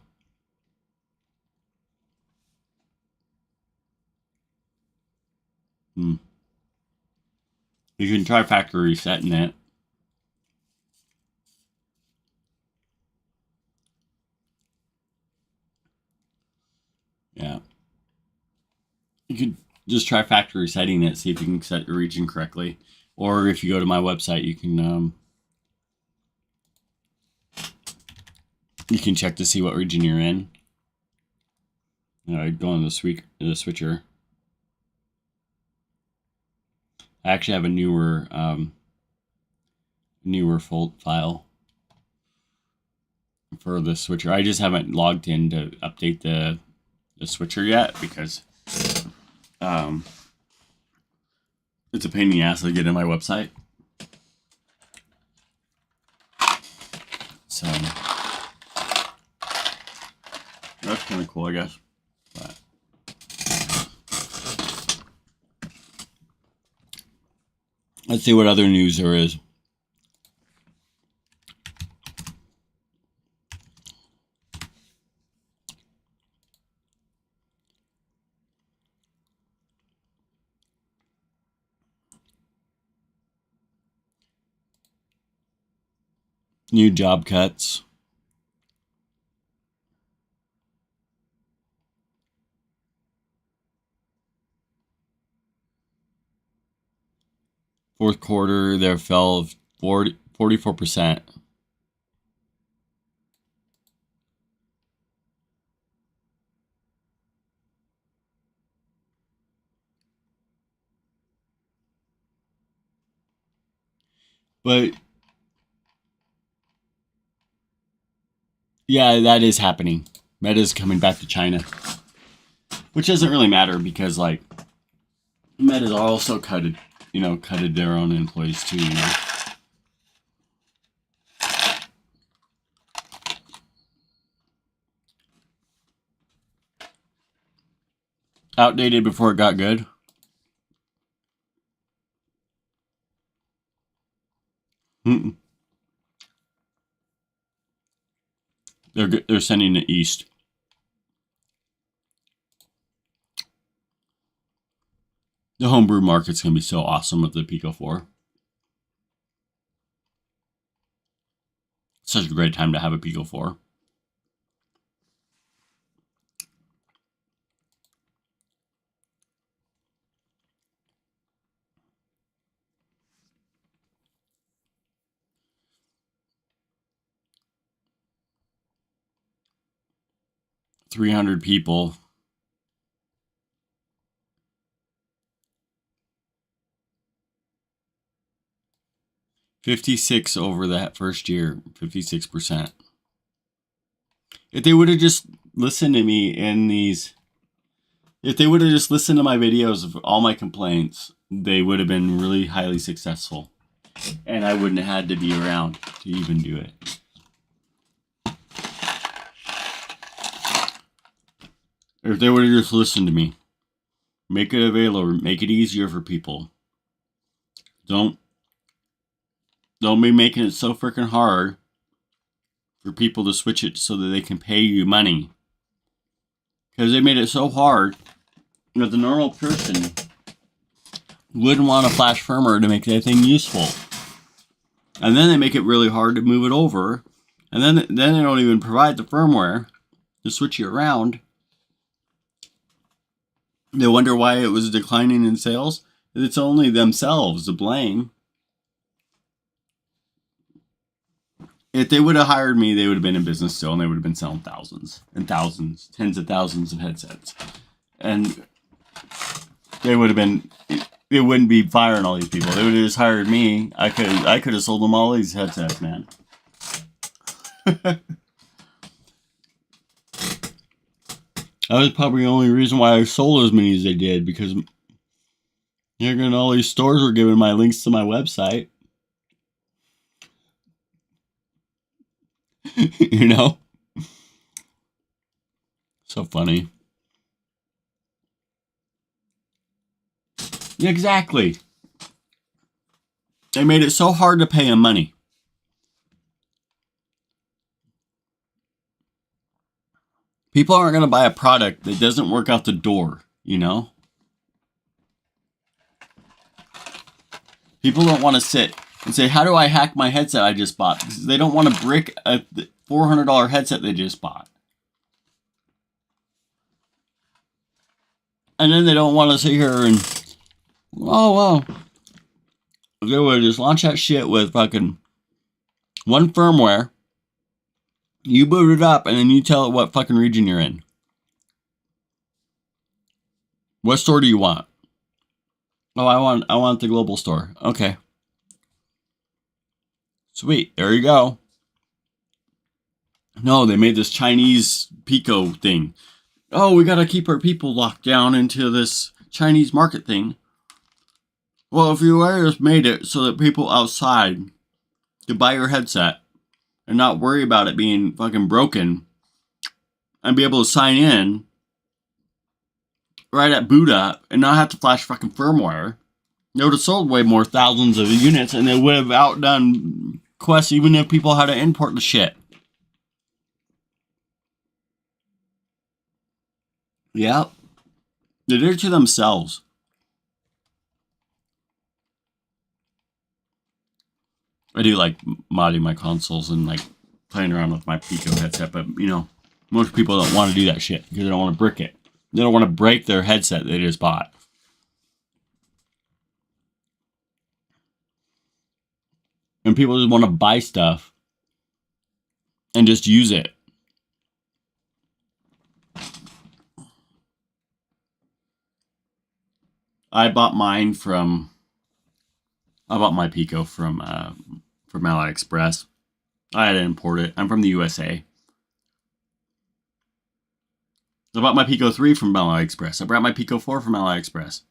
You can try factory resetting it. Yeah. You could just try factory resetting it, see if you can set your region correctly. Or if you go to my website, you can check to see what region you're in. Go on the switcher. I actually have a newer file for the switcher. I just haven't logged in to update the switcher yet because it's a pain in the ass to get in my website. So that's kind of cool, I guess. But let's see what other news there is. New job cuts. Fourth quarter, there fell 44%. But yeah, that is happening. Meta's coming back to China, which doesn't really matter because like Meta's also cutted their own employees too. Outdated before it got good. They're sending it east. The homebrew market's gonna be so awesome with the Pico 4. Such a great time to have a Pico 4. $300 people. 56 over that first year. 56%. If they would have just listened to me if they would have just listened to my videos of all my complaints, they would have been really highly successful. And I wouldn't have had to be around to even do it. If they would have just listened to me, make it available, make it easier for people. Don't be making it so freaking hard for people to switch it so that they can pay you money. Because they made it so hard that the normal person wouldn't want a flash firmware to make that thing useful. And then they make it really hard to move it over. And then they don't even provide the firmware to switch you around. They wonder why it was declining in sales. It's only themselves to blame. If they would have hired me, they would have been in business still, and they would have been selling thousands and thousands, tens of thousands of headsets. And they would have been, it wouldn't be firing all these people. They would have just hired me. I could have sold them all these headsets, man. That was probably the only reason why I sold as many as they did, because all these stores were giving my links to my website. You know? So funny. Exactly. They made it so hard to pay them money. People aren't going to buy a product that doesn't work out the door, you know? People don't want to sit and say, how do I hack my headset I just bought? Because they don't want to brick a $400 headset they just bought. And then they don't want to sit here and, oh, well, they would just launch that shit with fucking one firmware. You boot it up, and then you tell it what fucking region you're in. What store do you want? Oh, I want the global store. Okay. Sweet. There you go. No, they made this Chinese Pico thing. Oh, we gotta keep our people locked down into this Chinese market thing. Well, if you just made it so that people outside could buy your headset and not worry about it being fucking broken and be able to sign in right at boot up and not have to flash fucking firmware, they would have sold way more thousands of units, and they would have outdone Quest even if people had to import the shit. Yep. They did it to themselves. I do like modding my consoles and like playing around with my Pico headset, but most people don't want to do that shit because they don't want to brick it. They don't want to break their headset they just bought. And people just want to buy stuff and just use it. I bought my Pico from AliExpress. I had to import it. I'm from the USA. I bought my Pico 3 from AliExpress. I brought my Pico 4 from AliExpress.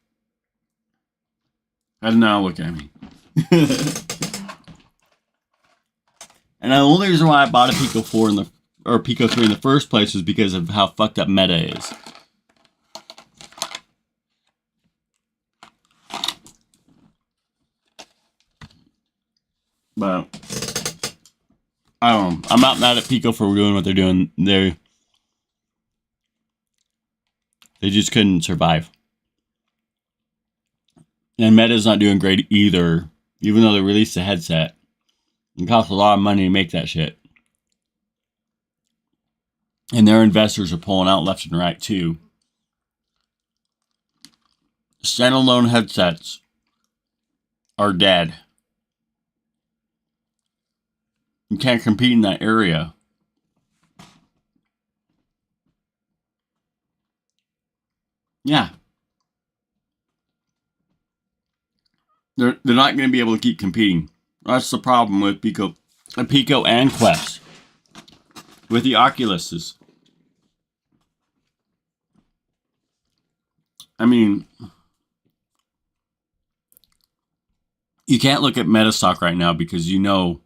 And now look at me. And the only reason why I bought a Pico 4 or Pico 3 in the first place was because of how fucked up Meta is. But I don't know. I'm not mad at Pico for doing what they're doing. They just couldn't survive. And Meta's not doing great either, even though they released a headset. It costs a lot of money to make that shit. And their investors are pulling out left and right too. Standalone headsets are dead. You can't compete in that area. Yeah. They're not going to be able to keep competing. That's the problem with Pico and Quest. with the Oculuses. I mean, you can't look at Metastock right now because you know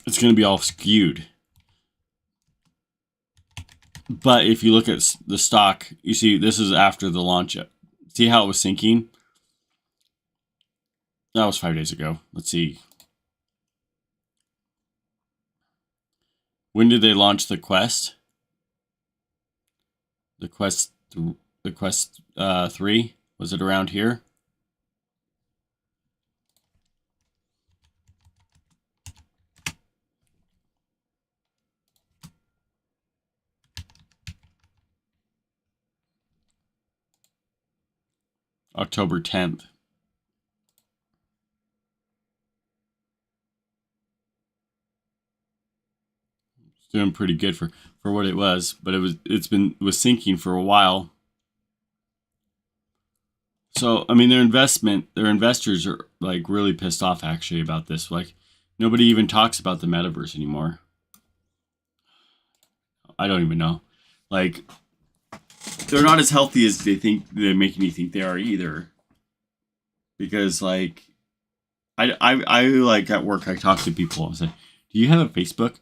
it's going to be all skewed. But if you look at the stock, you see this is after the launch. See how it was sinking? That was 5 days ago. Let's see. When did they launch the Quest? The Quest 3? Was it around here? October 10th. It's doing pretty good for what it was, but it was sinking for a while. So, I mean, their investors are like really pissed off actually about this. Like, nobody even talks about the metaverse anymore. I don't even know. Like, they're not as healthy as they make me think they are either. Because like, I like at work, I talk to people and say, "Do you have a Facebook?"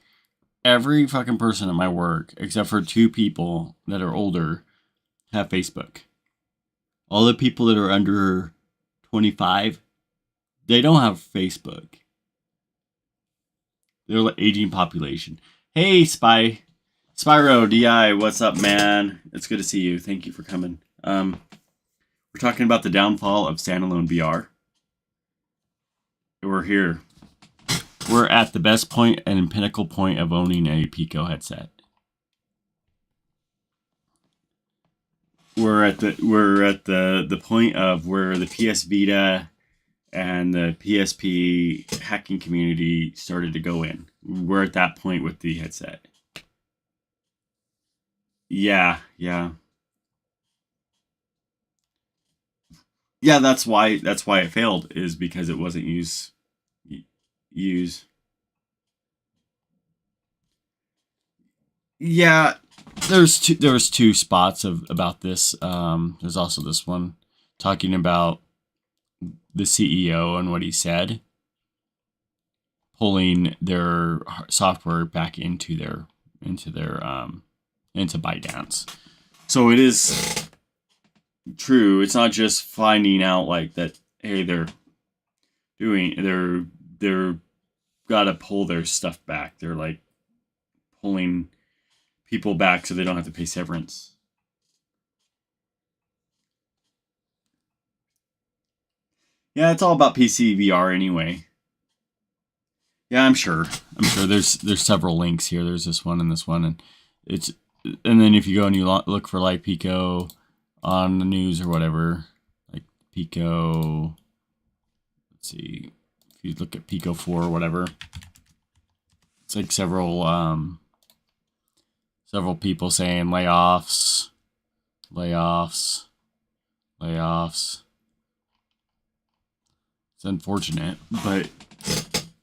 Every fucking person at my work, except for 2 people that are older, have Facebook. All the people that are under 25, they don't have Facebook. They're like aging population. Hey, Spyro DI, what's up, man? It's good to see you. Thank you for coming. We're talking about the downfall of standalone VR. We're here. We're at the best point and pinnacle point of owning a Pico headset. We're at the point of where the PS Vita and the PSP hacking community started to go in. We're at that point with the headset. Yeah. That's why it failed, is because it wasn't used. Yeah, there was 2 spots about this. There's also this one talking about the CEO and what he said, pulling their software back into Bytedance. So it is true. It's not just finding out like that. Hey, they're gotta pull their stuff back. They're like pulling people back so they don't have to pay severance. Yeah, it's all about PCVR anyway. Yeah, I'm sure. There's several links here. There's this one and this one, and then if you go and you look for like Pico on the news or whatever, like Pico. Let's see, if you look at Pico 4 or whatever, it's like several people saying layoffs. It's unfortunate, but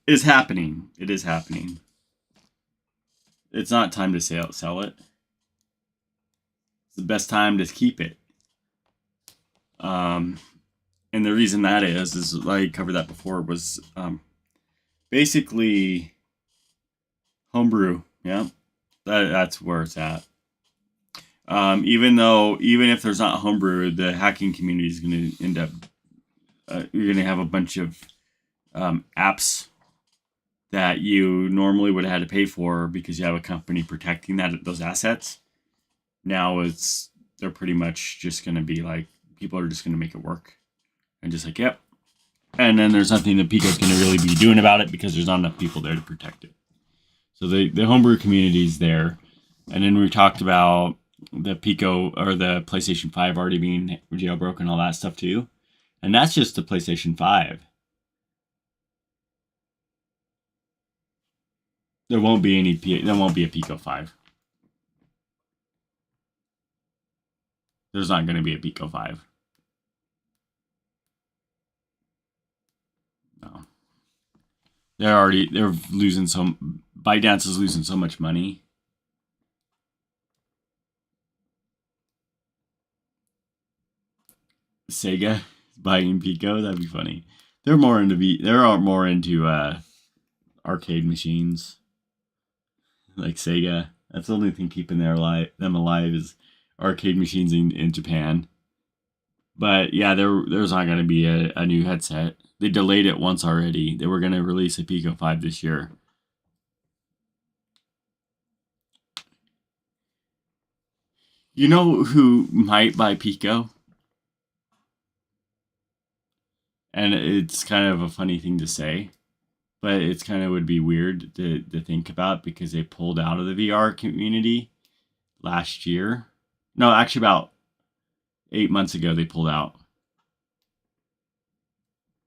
it's happening. It is happening. It's not time to sell it. It's the best time to keep it. And the reason that is I covered that before, was basically homebrew. Yeah, that's where it's at. Even if there's not homebrew, the hacking community is going to end up. You're going to have a bunch of apps that you normally would have had to pay for because you have a company protecting those assets. Now they're pretty much just going to be like, people are just going to make it work, and just like, yep. And then there's nothing that Pico's going to really be doing about it because there's not enough people there to protect it. So the homebrew community is there. And then we talked about the Pico or the PlayStation 5 already being jailbroken and all that stuff too. And that's just the PlayStation 5. There won't be a Pico 5. There's not going to be a Pico 5. No. They're losing some Bytedance is losing so much money. Sega buying Pico, that'd be funny. They're more into arcade machines, like Sega. That's the only thing keeping them alive is arcade machines in Japan. But yeah, there's not going to be a new headset. They delayed it once already. They were going to release a Pico 5 this year. You know who might buy Pico? And it's kind of a funny thing to say, but it's kind of would be weird to think about because they pulled out of the VR community last year. No, actually about 8 months ago they pulled out.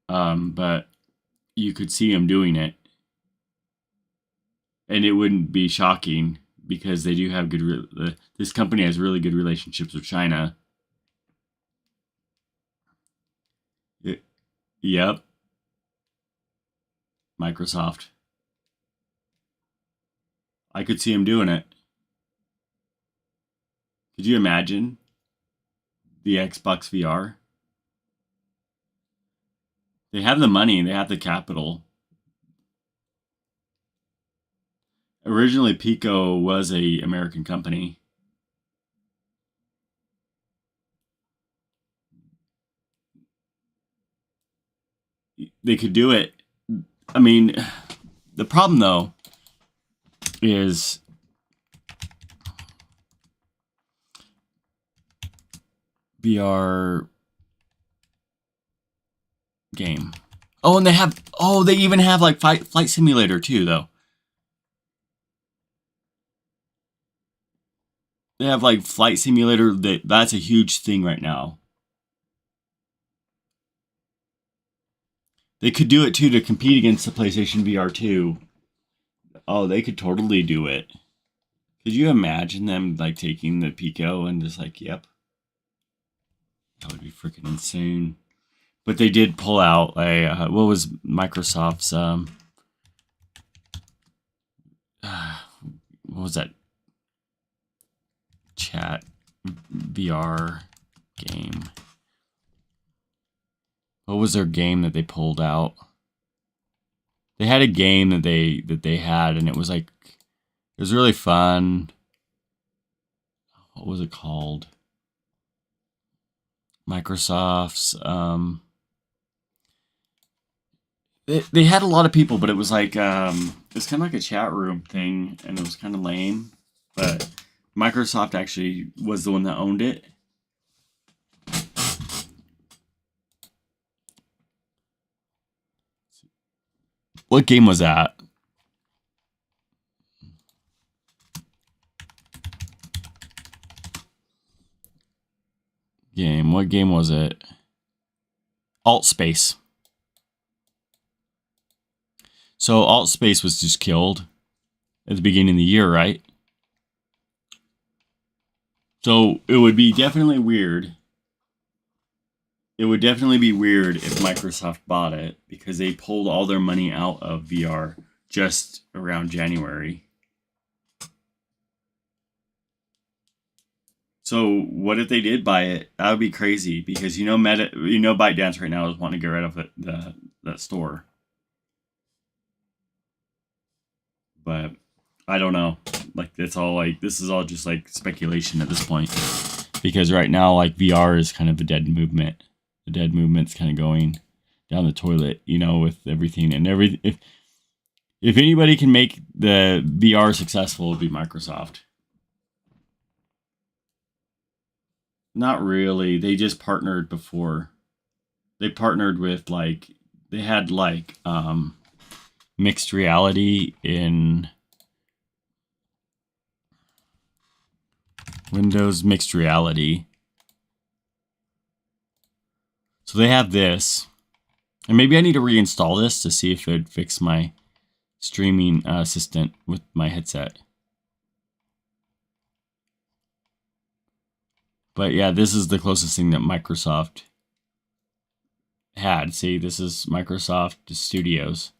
But you could see them doing it. And it wouldn't be shocking because they do have this company has really good relationships with China. Yep. Microsoft. I could see him doing it. Could you imagine the Xbox VR? They have the money, they have the capital. Originally, Pico was an American company. They could do it. I mean, the problem though is VR game. Oh, and they even have like flight simulator too though. They have like flight simulator. That's a huge thing right now. They could do it too to compete against the PlayStation VR 2. Oh, they could totally do it. Could you imagine them like taking the Pico and just like, yep. That would be freaking insane. But they did pull out what was Microsoft's what was that chat VR game? What was their game that they pulled out? They had a game that they had, and it was like it was really fun. What was it called? Microsoft's they had a lot of people, but it was like it was kind of like a chat room thing, and it was kind of lame. But Microsoft actually was the one that owned it. What game was that? What game was it? Alt Space. So Alt Space was just killed at the beginning of the year, right? So it would be definitely weird. It would definitely be weird if Microsoft bought it because they pulled all their money out of VR just around January. So what if they did buy it? That would be crazy because Bytedance right now is wanting to get rid of that store. But I don't know. Like this is all just like speculation at this point. Because right now like VR is kind of a dead movement. The dead movement's kind of going down the toilet, with everything and everything. If anybody can make the VR successful, it'd be Microsoft. Not really. They just partnered before. They partnered with they had mixed reality in Windows mixed reality. So they have this. And maybe I need to reinstall this to see if it would fix my streaming assistant with my headset. But yeah, this is the closest thing that Microsoft had. See, this is Microsoft Studios.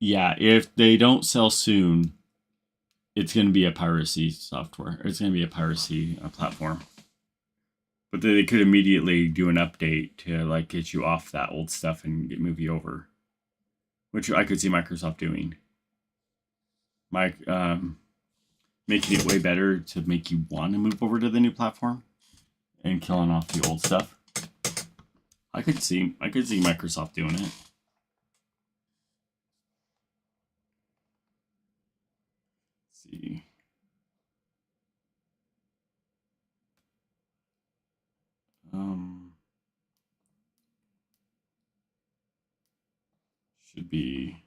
Yeah, if they don't sell soon, it's going to be a piracy software. It's going to be a piracy platform. But they could immediately do an update to like get you off that old stuff and move you over, which I could see Microsoft doing. Making it way better to make you want to move over to the new platform and killing off the old stuff. I could see Microsoft doing it. Let's see. Should be.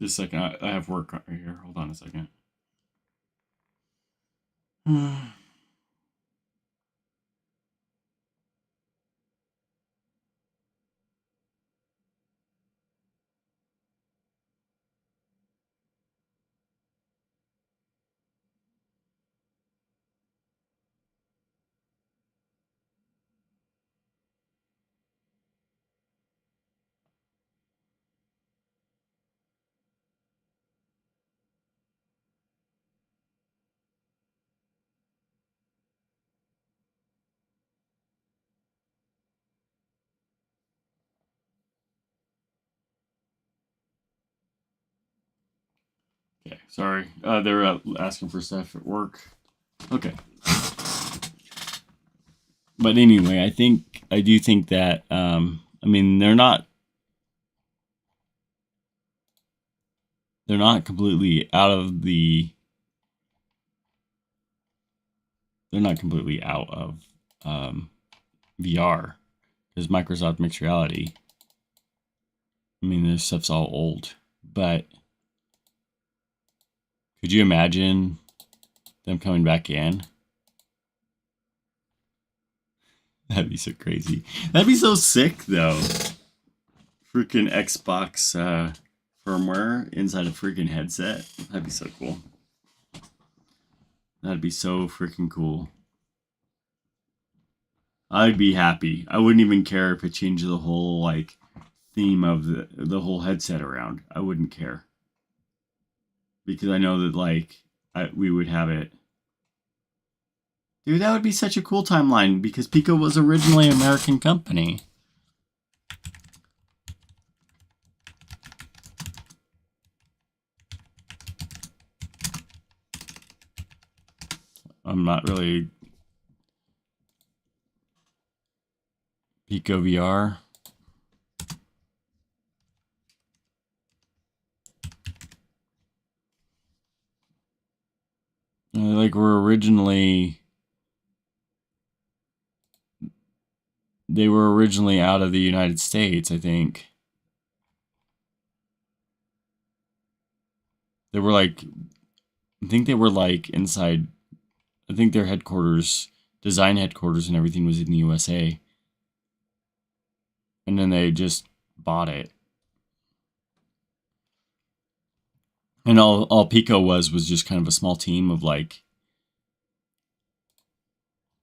Just a second. I have work right here. Hold on a second. Okay, sorry. They're asking for stuff at work. Okay. But anyway, I do think that I mean they're not completely out of the they're not completely out of VR because Microsoft mixed reality. I mean, this stuff's all old, but could you imagine them coming back in? That'd be so crazy. That'd be so sick, though. Freaking Xbox firmware inside a freaking headset. That'd be so cool. That'd be so freaking cool. I'd be happy. I wouldn't even care if it changed the whole like theme of the whole headset around. I wouldn't care because I know that like we would have it. Dude, that would be such a cool timeline because Pico was originally an American company. I'm not really Pico VR. Like they were originally out of the United States, I think. They were like I think they were like inside I think their design headquarters and everything was in the USA. And then they just bought it. And all Pico was just kind of a small team of like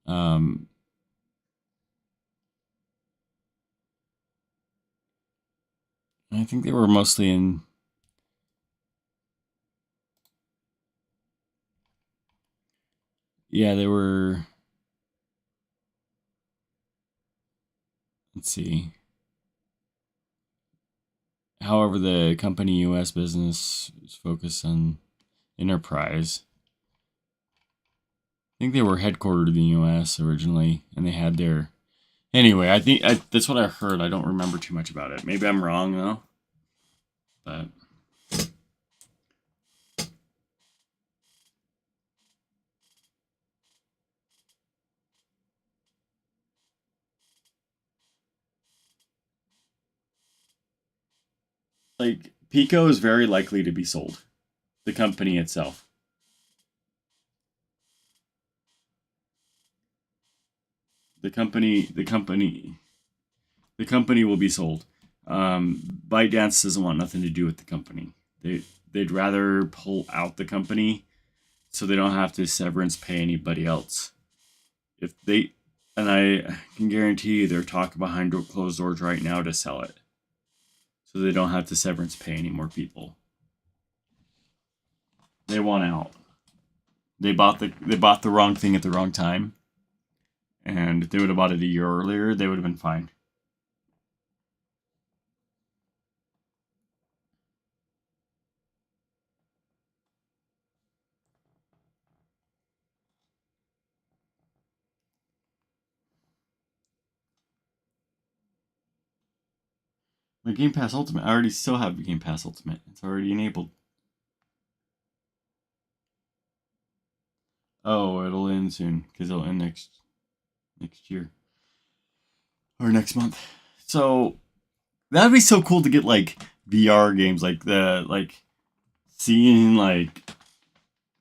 um I think they were mostly in yeah, they were let's see. However, the company US business is focused on enterprise. I think they were headquartered in the US originally and they had their anyway, that's what I heard. I don't remember too much about it. Maybe I'm wrong though. But like Pico is very likely to be sold. The company itself. The company will be sold. Bytedance doesn't want nothing to do with the company. They'd rather pull out the company so they don't have to severance pay anybody else. And I can guarantee you they're talking behind closed doors right now to sell it, so they don't have to severance pay any more people. They want out. They bought the wrong thing at the wrong time, and if they would have bought it a year earlier, they would have been fine. My Game Pass Ultimate, I already still have Game Pass Ultimate. It's already enabled. Oh, it'll end soon because it'll end next year or next month. So that'd be so cool to get like VR games, like seeing like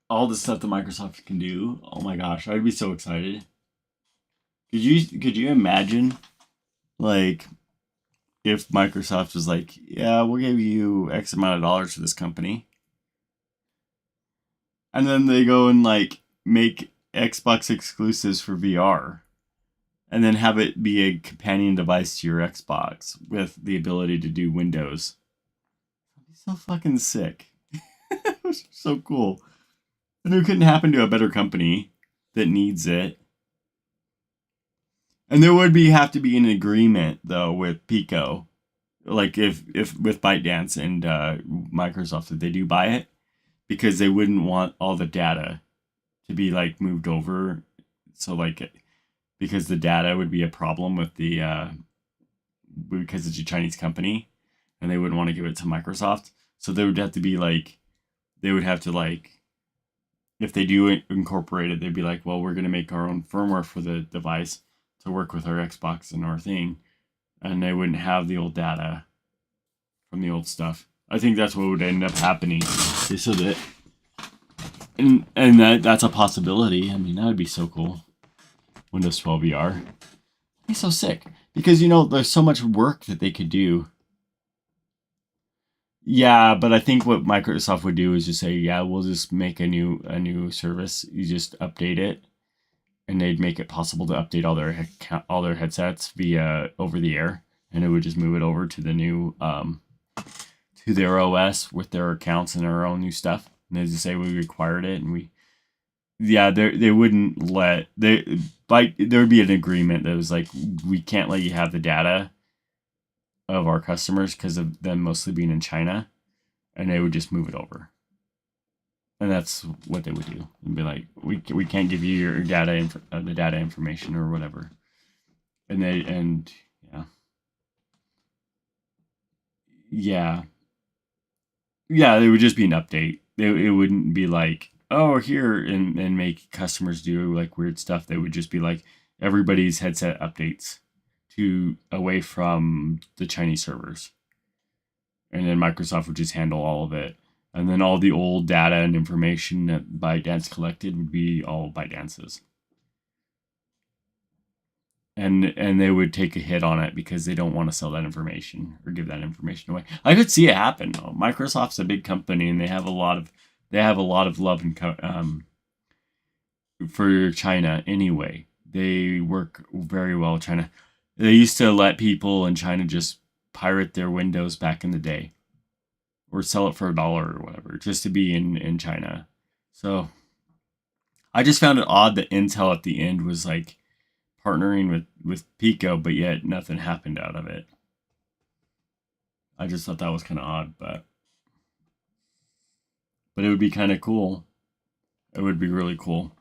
all the stuff that Microsoft can do. Oh my gosh, I'd be so excited. Could you imagine like if Microsoft was like, yeah, we'll give you X amount of dollars for this company, and then they go and like make Xbox exclusives for VR, and then have it be a companion device to your Xbox with the ability to do Windows. That'd be so fucking sick. So cool. And it couldn't happen to a better company that needs it. And there would have to be an agreement though with Pico, like if with ByteDance and Microsoft, if they do buy it, because they wouldn't want all the data to be like moved over. So like, because the data would be a problem with the because it's a Chinese company, and they wouldn't want to give it to Microsoft. So they would have to be like, they would have to like, if they do incorporate it, they'd be like, well, we're going to make our own firmware for the device to work with our Xbox and our thing, and they wouldn't have the old data from the old stuff. I think that's what would end up happening. So that, and that's a possibility. I mean, that would be so cool. Windows 12 VR. It'd be so sick because there's so much work that they could do. Yeah, but I think what Microsoft would do is just say, yeah, we'll just make a new service. You just update it, and they'd make it possible to update all their headsets via over the air, and it would just move it over to the new to their OS with their accounts and their own new stuff. And they just say we required it, and they wouldn't let there would be an agreement that was like, we can't let you have the data of our customers because of them mostly being in China, and they would just move it over. And that's what they would do. And be like, we can't give you your data, the data information or whatever. And yeah, it would just be an update. It wouldn't be like, oh, here and make customers do like weird stuff. They would just be like everybody's headset updates to away from the Chinese servers, and then Microsoft would just handle all of it. And then all the old data and information that ByteDance collected would be all ByteDance's. And they would take a hit on it because they don't want to sell that information or give that information away. I could see it happen though. Microsoft's a big company, and they have a lot of love and for China anyway. They work very well with China. They used to let people in China just pirate their Windows back in the day, or sell it for $1 or whatever, just to be in China. So I just found it odd that Intel at the end was like partnering with Pico, but yet nothing happened out of it. I just thought that was kind of odd, but it would be kind of cool. It would be really cool.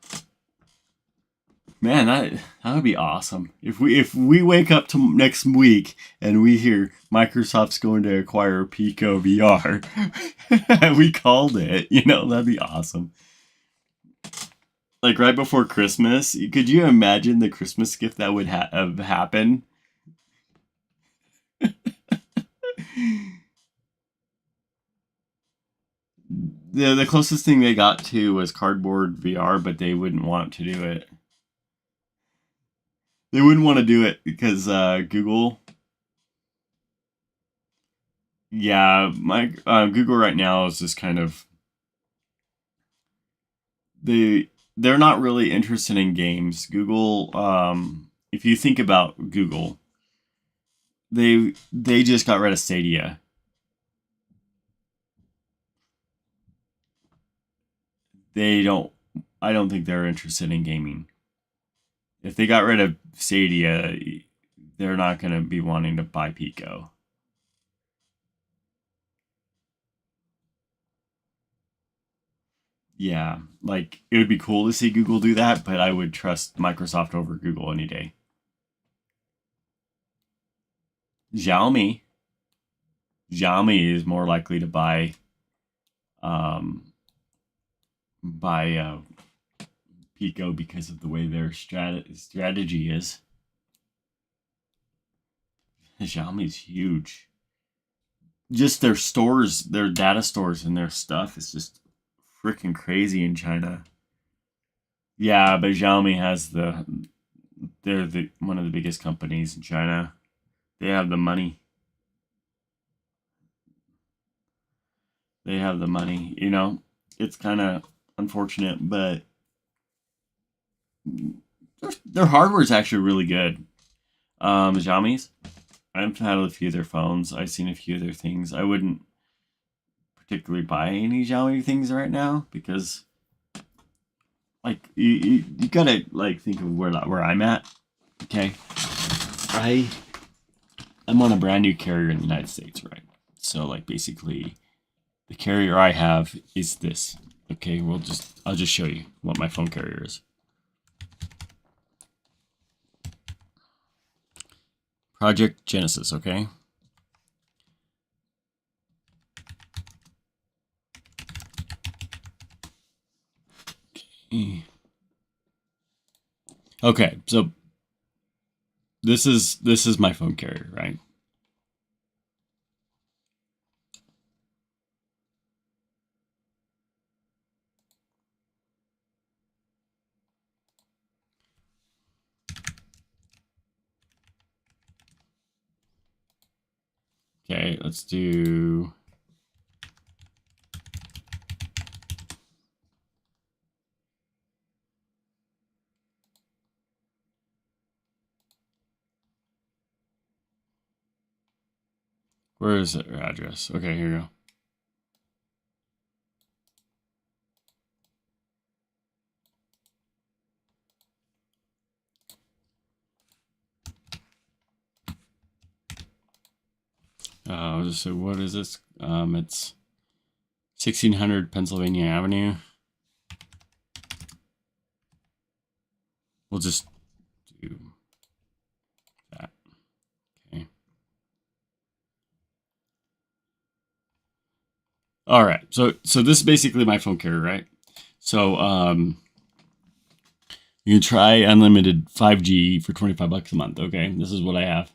Man, that would be awesome. If we wake up to next week and we hear Microsoft's going to acquire Pico VR, we called it. That'd be awesome. Like right before Christmas, could you imagine the Christmas gift that would have happened? The closest thing they got to was cardboard VR, but they wouldn't want to do it. They wouldn't want to do it because Google. Yeah, my Google right now is just kind of they're not really interested in games. Google, if you think about Google, they just got rid of Stadia. I don't think they're interested in gaming. If they got rid of Stadia, they're not going to be wanting to buy Pico. Yeah, like it would be cool to see Google do that, but I would trust Microsoft over Google any day. Xiaomi is more likely to buy Pico because of the way their strategy is. Xiaomi's huge. Just their stores, their data stores and their stuff is just freaking crazy in China. Yeah, but Xiaomi has they're one of the biggest companies in China. They have the money. They have the money, you know. It's kind of unfortunate, but their hardware is actually really good. Xiaomi's. I've had a few of their phones. I've seen a few of their things. I wouldn't particularly buy any Xiaomi things right now because, like, you gotta like think of where I'm at. Okay, I'm on a brand new carrier in the United States, right? So like basically, the carrier I have is this. Okay, I'll just show you what my phone carrier is. Project Genesis, okay? Okay, so this is my phone carrier, right? Okay, let's do where is your address? Okay, here you go. I'll just say, what is this? It's 1600 Pennsylvania Avenue. We'll just do that. Okay. All right. So this is basically my phone carrier, right? So you can try unlimited 5G for $25 a month. Okay, this is what I have.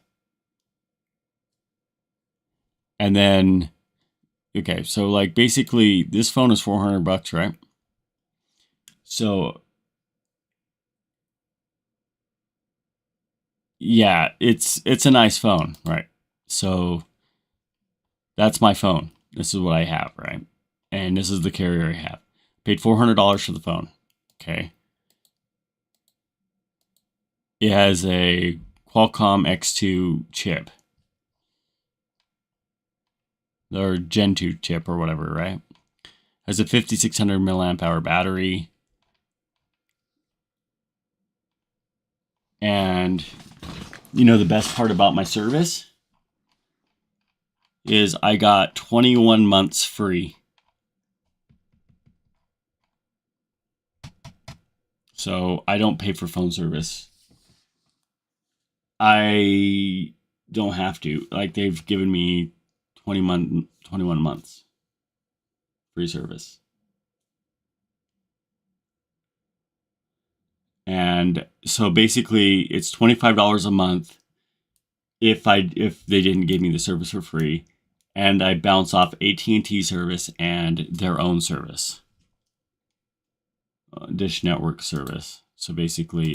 And then, okay, so like basically this phone is $400, right? So yeah, it's a nice phone, right? So that's my phone. This is what I have, right? And this is the carrier I have. Paid $400 for the phone. Okay. It has a Qualcomm X2 chip. Or Gen 2 chip or whatever, right? Has a 5600 milliamp hour battery. And you know the best part about my service is I got 21 months free. So I don't pay for phone service. I don't have to. Like they've given me 21 months free service. And so basically it's $25 a month if they didn't give me the service for free. and I bounce off AT&T service and their own service, Dish Network service. So basically,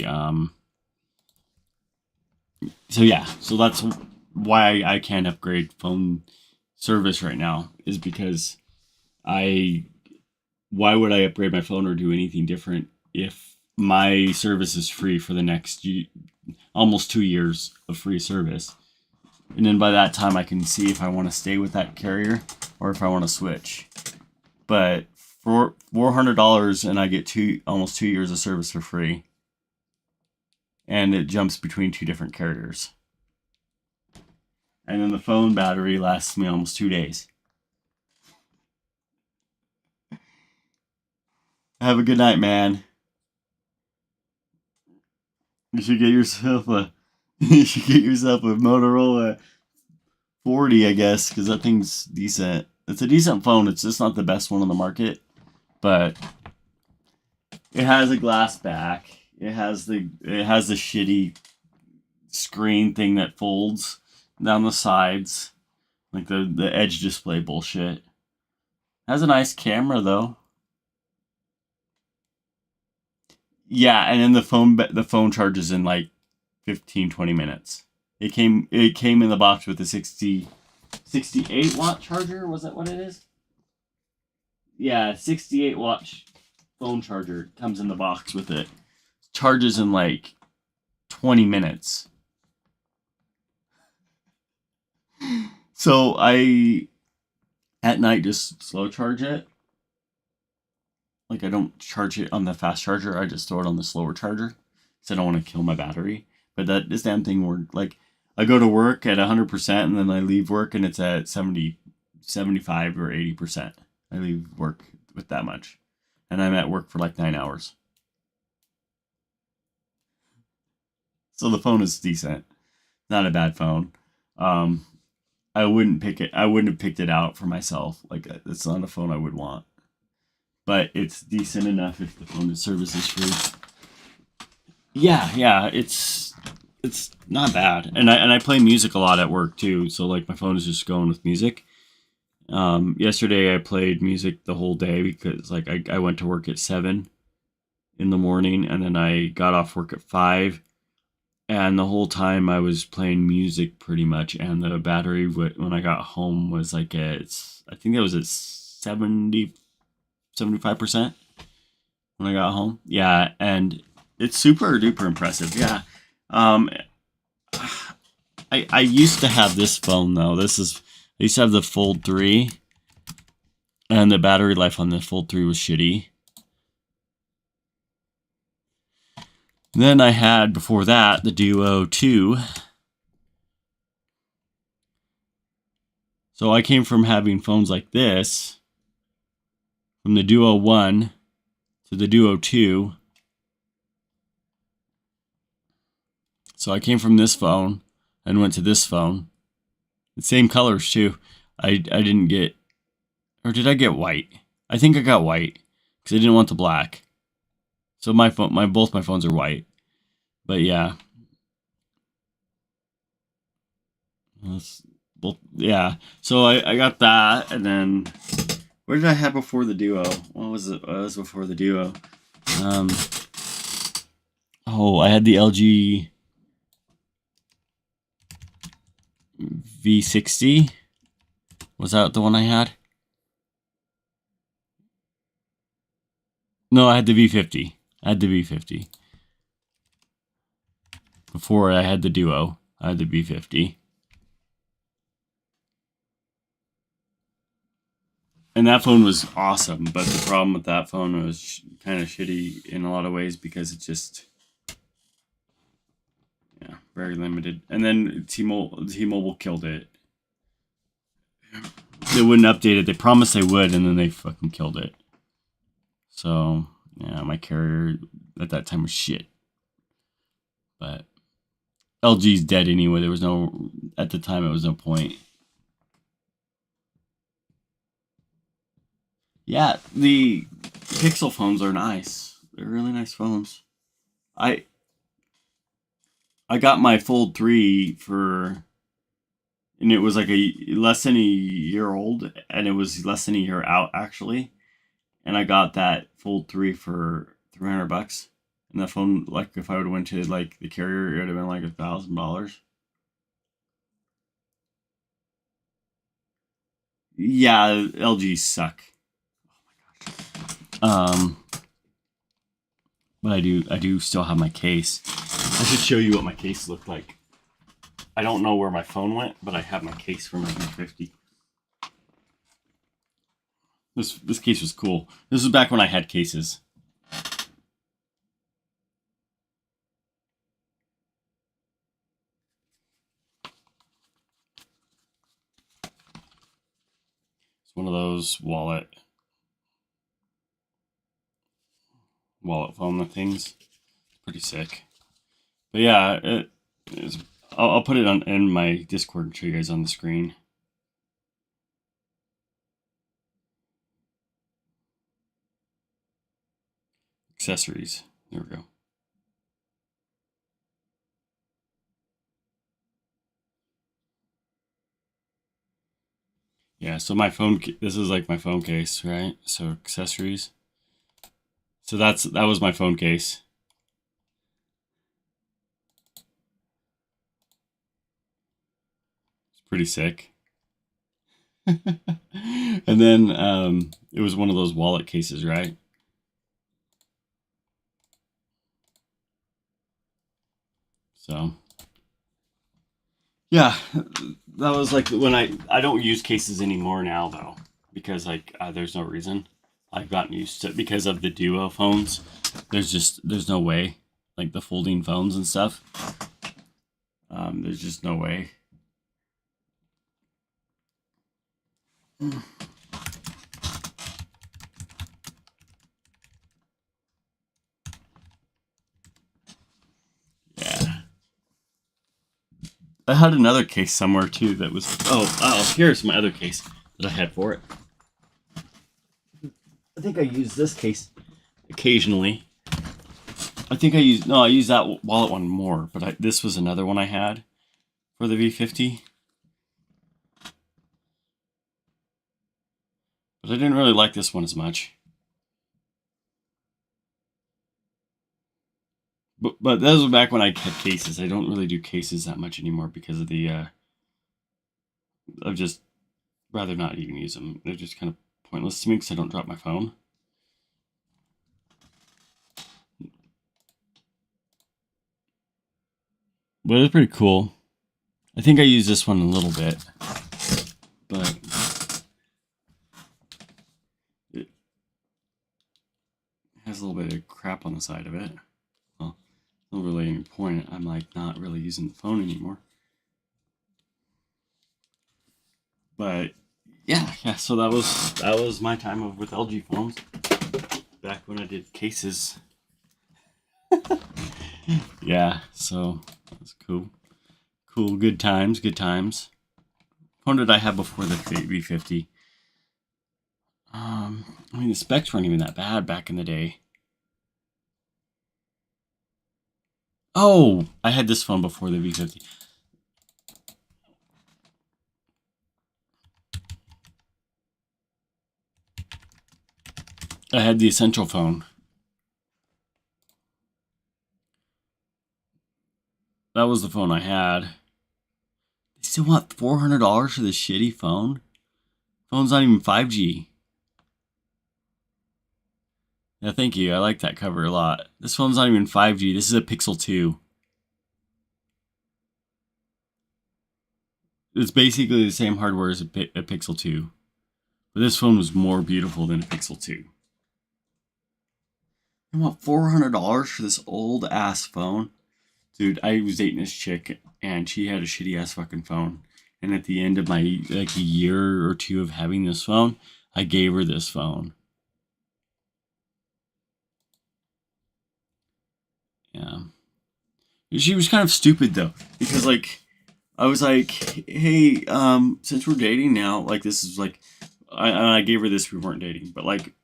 so that's why I can't upgrade phone service right now, is because why would I upgrade my phone or do anything different if my service is free for the next almost 2 years of free service? And then by that time I can see if I want to stay with that carrier or if I want to switch. But for $400 and I get almost 2 years of service for free. And it jumps between 2 different carriers. And then the phone battery lasts me almost 2 days. Have a good night, man. You should get yourself a Motorola 40, I guess, because that thing's decent. It's a decent phone. It's just not the best one on the market, but it has a glass back. It has the shitty screen thing that folds down the sides, like the edge display bullshit. It has a nice camera though. Yeah, and then the phone charges in like 15-20 minutes. It came in the box with a 68 watt charger. Was that what it is? Yeah, 68 watt phone charger comes in the box with it. Charges in like 20 minutes. So I at night just slow charge it. Like, I don't charge it on the fast charger. I just throw it on the slower charger because I don't want to kill my battery. But this damn thing worked. Like, I go to work at 100% and then I leave work and it's at 70, 75 or 80%. I leave work with that much. And I'm at work for like 9 hours. So the phone is decent. Not a bad phone. I wouldn't have picked it out for myself. Like, it's not a phone I would want. But it's decent enough if the phone service is free. Yeah, it's not bad. And I play music a lot at work too, so like my phone is just going with music. Yesterday I played music the whole day because like I went to work at 7 in the morning and then I got off work at 5, and the whole time I was playing music pretty much, and the battery when I got home was like I think that was at 75% when I got home. Yeah, and it's super duper impressive. Yeah. I used to have this phone though. I used to have the Fold 3, and the battery life on the Fold 3 was shitty. Then I had, before that, the Duo 2. So I came from having phones like this, from the Duo 1 to the Duo 2. So I came from this phone and went to this phone. The same colors too. I didn't get, or did I get white? I think I got white because I didn't want the black. So both my phones are white. But yeah. Yeah. So I got that, and then what did I have before the Duo? What was it? What was before the Duo? I had the LG V60. Was that the one I had? No, I had the V50. Before I had the Duo, I had the V50. And that phone was awesome, but the problem with that phone was kind of shitty in a lot of ways because it just, very limited. And then T-Mobile killed it. They wouldn't update it. They promised they would, and then they fucking killed it. So, yeah, my carrier at that time was shit. But LG's dead anyway. At the time, it was no point. Yeah, the Pixel phones are nice. They're really nice phones. I got my Fold 3 for and it was like less than a year old, and it was less than a year out actually. And I got that Fold 3 for $300. And that phone, like, if I would have went to like the carrier, it would have been like $1,000. Yeah, LG suck. But I do still have my case. I should show you what my case looked like. I don't know where my phone went, but I have my case for my V50. This case was cool. This was back when I had cases. It's one of those wallet phone things. Pretty sick. But yeah, I'll put it in my Discord and show you guys on the screen. Accessories. There we go. Yeah, so my phone, this is like my phone case, right? So accessories. So that was my phone case. It's pretty sick. And then it was one of those wallet cases, right? So yeah, that was like when I don't use cases anymore now though, because like there's no reason. I've gotten used to it because of the Duo phones. There's no way, like the folding phones and stuff. There's just no way. Yeah. I had another case somewhere too that was here's my other case that I had for it. I think I use this case occasionally. I use that wallet one more, but this was another one I had for the V50. But I didn't really like this one as much. But that was back when I had cases. I don't really do cases that much anymore because of the I've just rather not even use them. They're just kind of pointless to me because I don't drop my phone. But it's pretty cool. I think I use this one a little bit, but it has a little bit of crap on the side of it. Well, not really any point. I'm like not really using the phone anymore. But yeah. So that was my time with LG phones back when I did cases. Yeah, so that's cool. Cool, good times. What did I have before the V50? I mean, the specs weren't even that bad back in the day. Oh, I had this phone before the V50. I had the Essential phone. That was the phone I had. They still want $400 for this shitty phone? Phone's not even 5G. Yeah, thank you. I like that cover a lot. This phone's not even 5G. This is a Pixel 2. It's basically the same hardware as a Pixel 2. But this phone was more beautiful than a Pixel 2. I want $400 for this old ass phone? Dude, I was dating this chick and she had a shitty ass fucking phone. And at the end of my like a year or two of having this phone, I gave her this phone. Yeah. She was kind of stupid though, because like I was like, hey, since we're dating now, like this is like I gave her this, we weren't dating, but like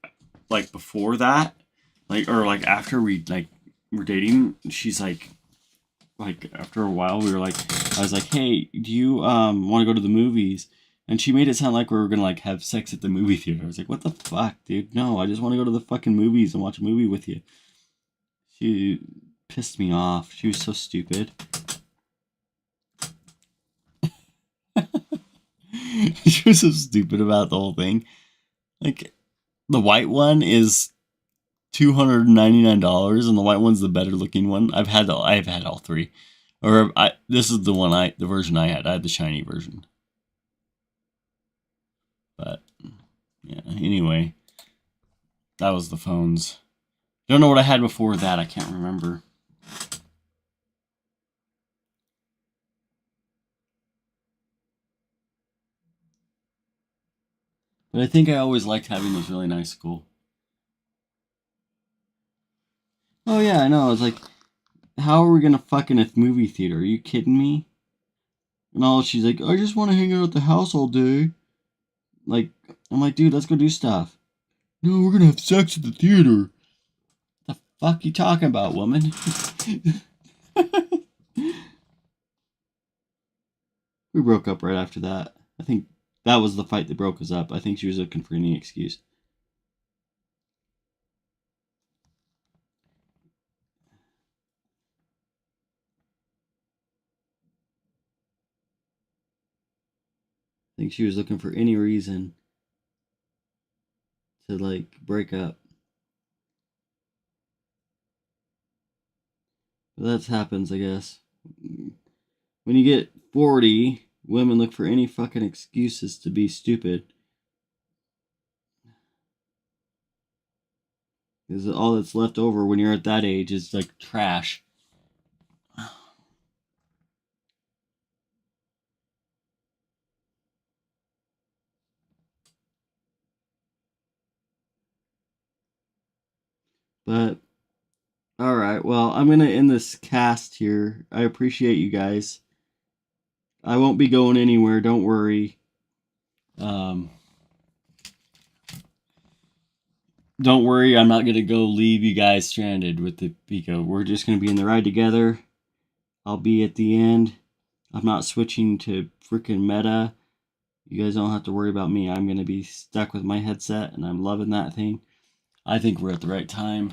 before that, like or like after we like were dating, she's like like after a while we were like, I was like, hey, do you want to go to the movies? And she made it sound like we were gonna like have sex at the movie theater. I was like, what the fuck, dude? No, I just want to go to the fucking movies and watch a movie with you. She pissed me off. She was so stupid. She was so stupid about the whole thing. Like, the white one is $299, and the white one's the better looking one. I've had all three, or this is the version I had. I had the shiny version, but yeah. Anyway, that was the phones. Don't know what I had before that. I can't remember. But I think I always liked having those really nice school. Oh yeah, I know. I was like, how are we gonna fucking a movie theater? Are you kidding me? And all she's like, I just want to hang out at the house all day. Like, I'm like, dude, let's go do stuff. No, we're gonna have sex at the theater. The fuck you talking about, woman? We broke up right after that. I think that was the fight that broke us up. I think she was looking for any excuse. I think she was looking for any reason to like break up. But that happens, I guess. When you get 40, women look for any fucking excuses to be stupid. Because all that's left over when you're at that age is like trash. But, alright, well, I'm going to end this cast here. I appreciate you guys. I won't be going anywhere, don't worry. Don't worry, I'm not going to go leave you guys stranded with the Pico. We're just going to be in the ride together. I'll be at the end. I'm not switching to freaking Meta. You guys don't have to worry about me. I'm going to be stuck with my headset, and I'm loving that thing. I think we're at the right time.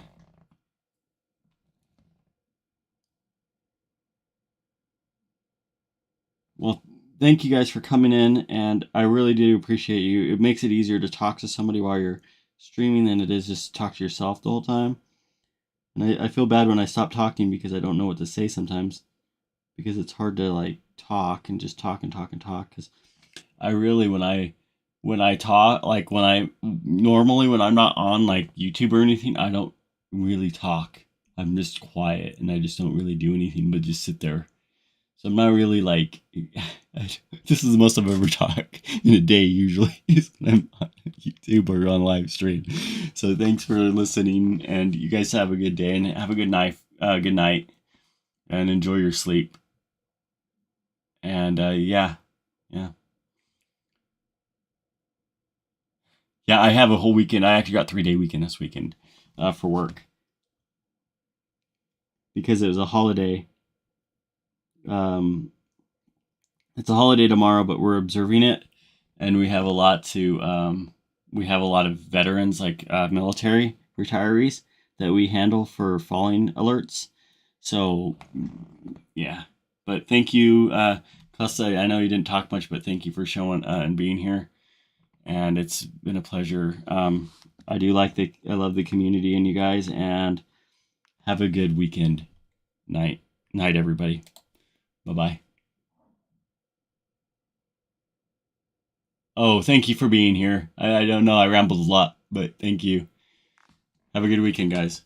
Well, thank you guys for coming in, and I really do appreciate you. It makes it easier to talk to somebody while you're streaming than it is just to talk to yourself the whole time. And I feel bad when I stop talking because I don't know what to say sometimes. Because it's hard to like talk and just talk and talk and talk. Because I really, when I talk, like normally when I'm not on like YouTube or anything, I don't really talk. I'm just quiet and I just don't really do anything but just sit there. So I'm not really like, this is the most I've ever talked in a day usually is when I'm on YouTube or on live stream. So thanks for listening, and you guys have a good day and have a good night, and enjoy your sleep. And yeah. Yeah, I have a whole weekend. I actually got 3-day weekend this weekend for work because it was a holiday. Um, it's a holiday tomorrow, but we're observing it, and we have a lot of veterans, like military retirees, that we handle for falling alerts. So, yeah. But thank you, Costa. I know you didn't talk much, but thank you for showing and being here. And it's been a pleasure. I love the community and you guys, and have a good weekend. Night, everybody. Bye bye. Oh, thank you for being here. I don't know, I rambled a lot, but thank you. Have a good weekend, guys.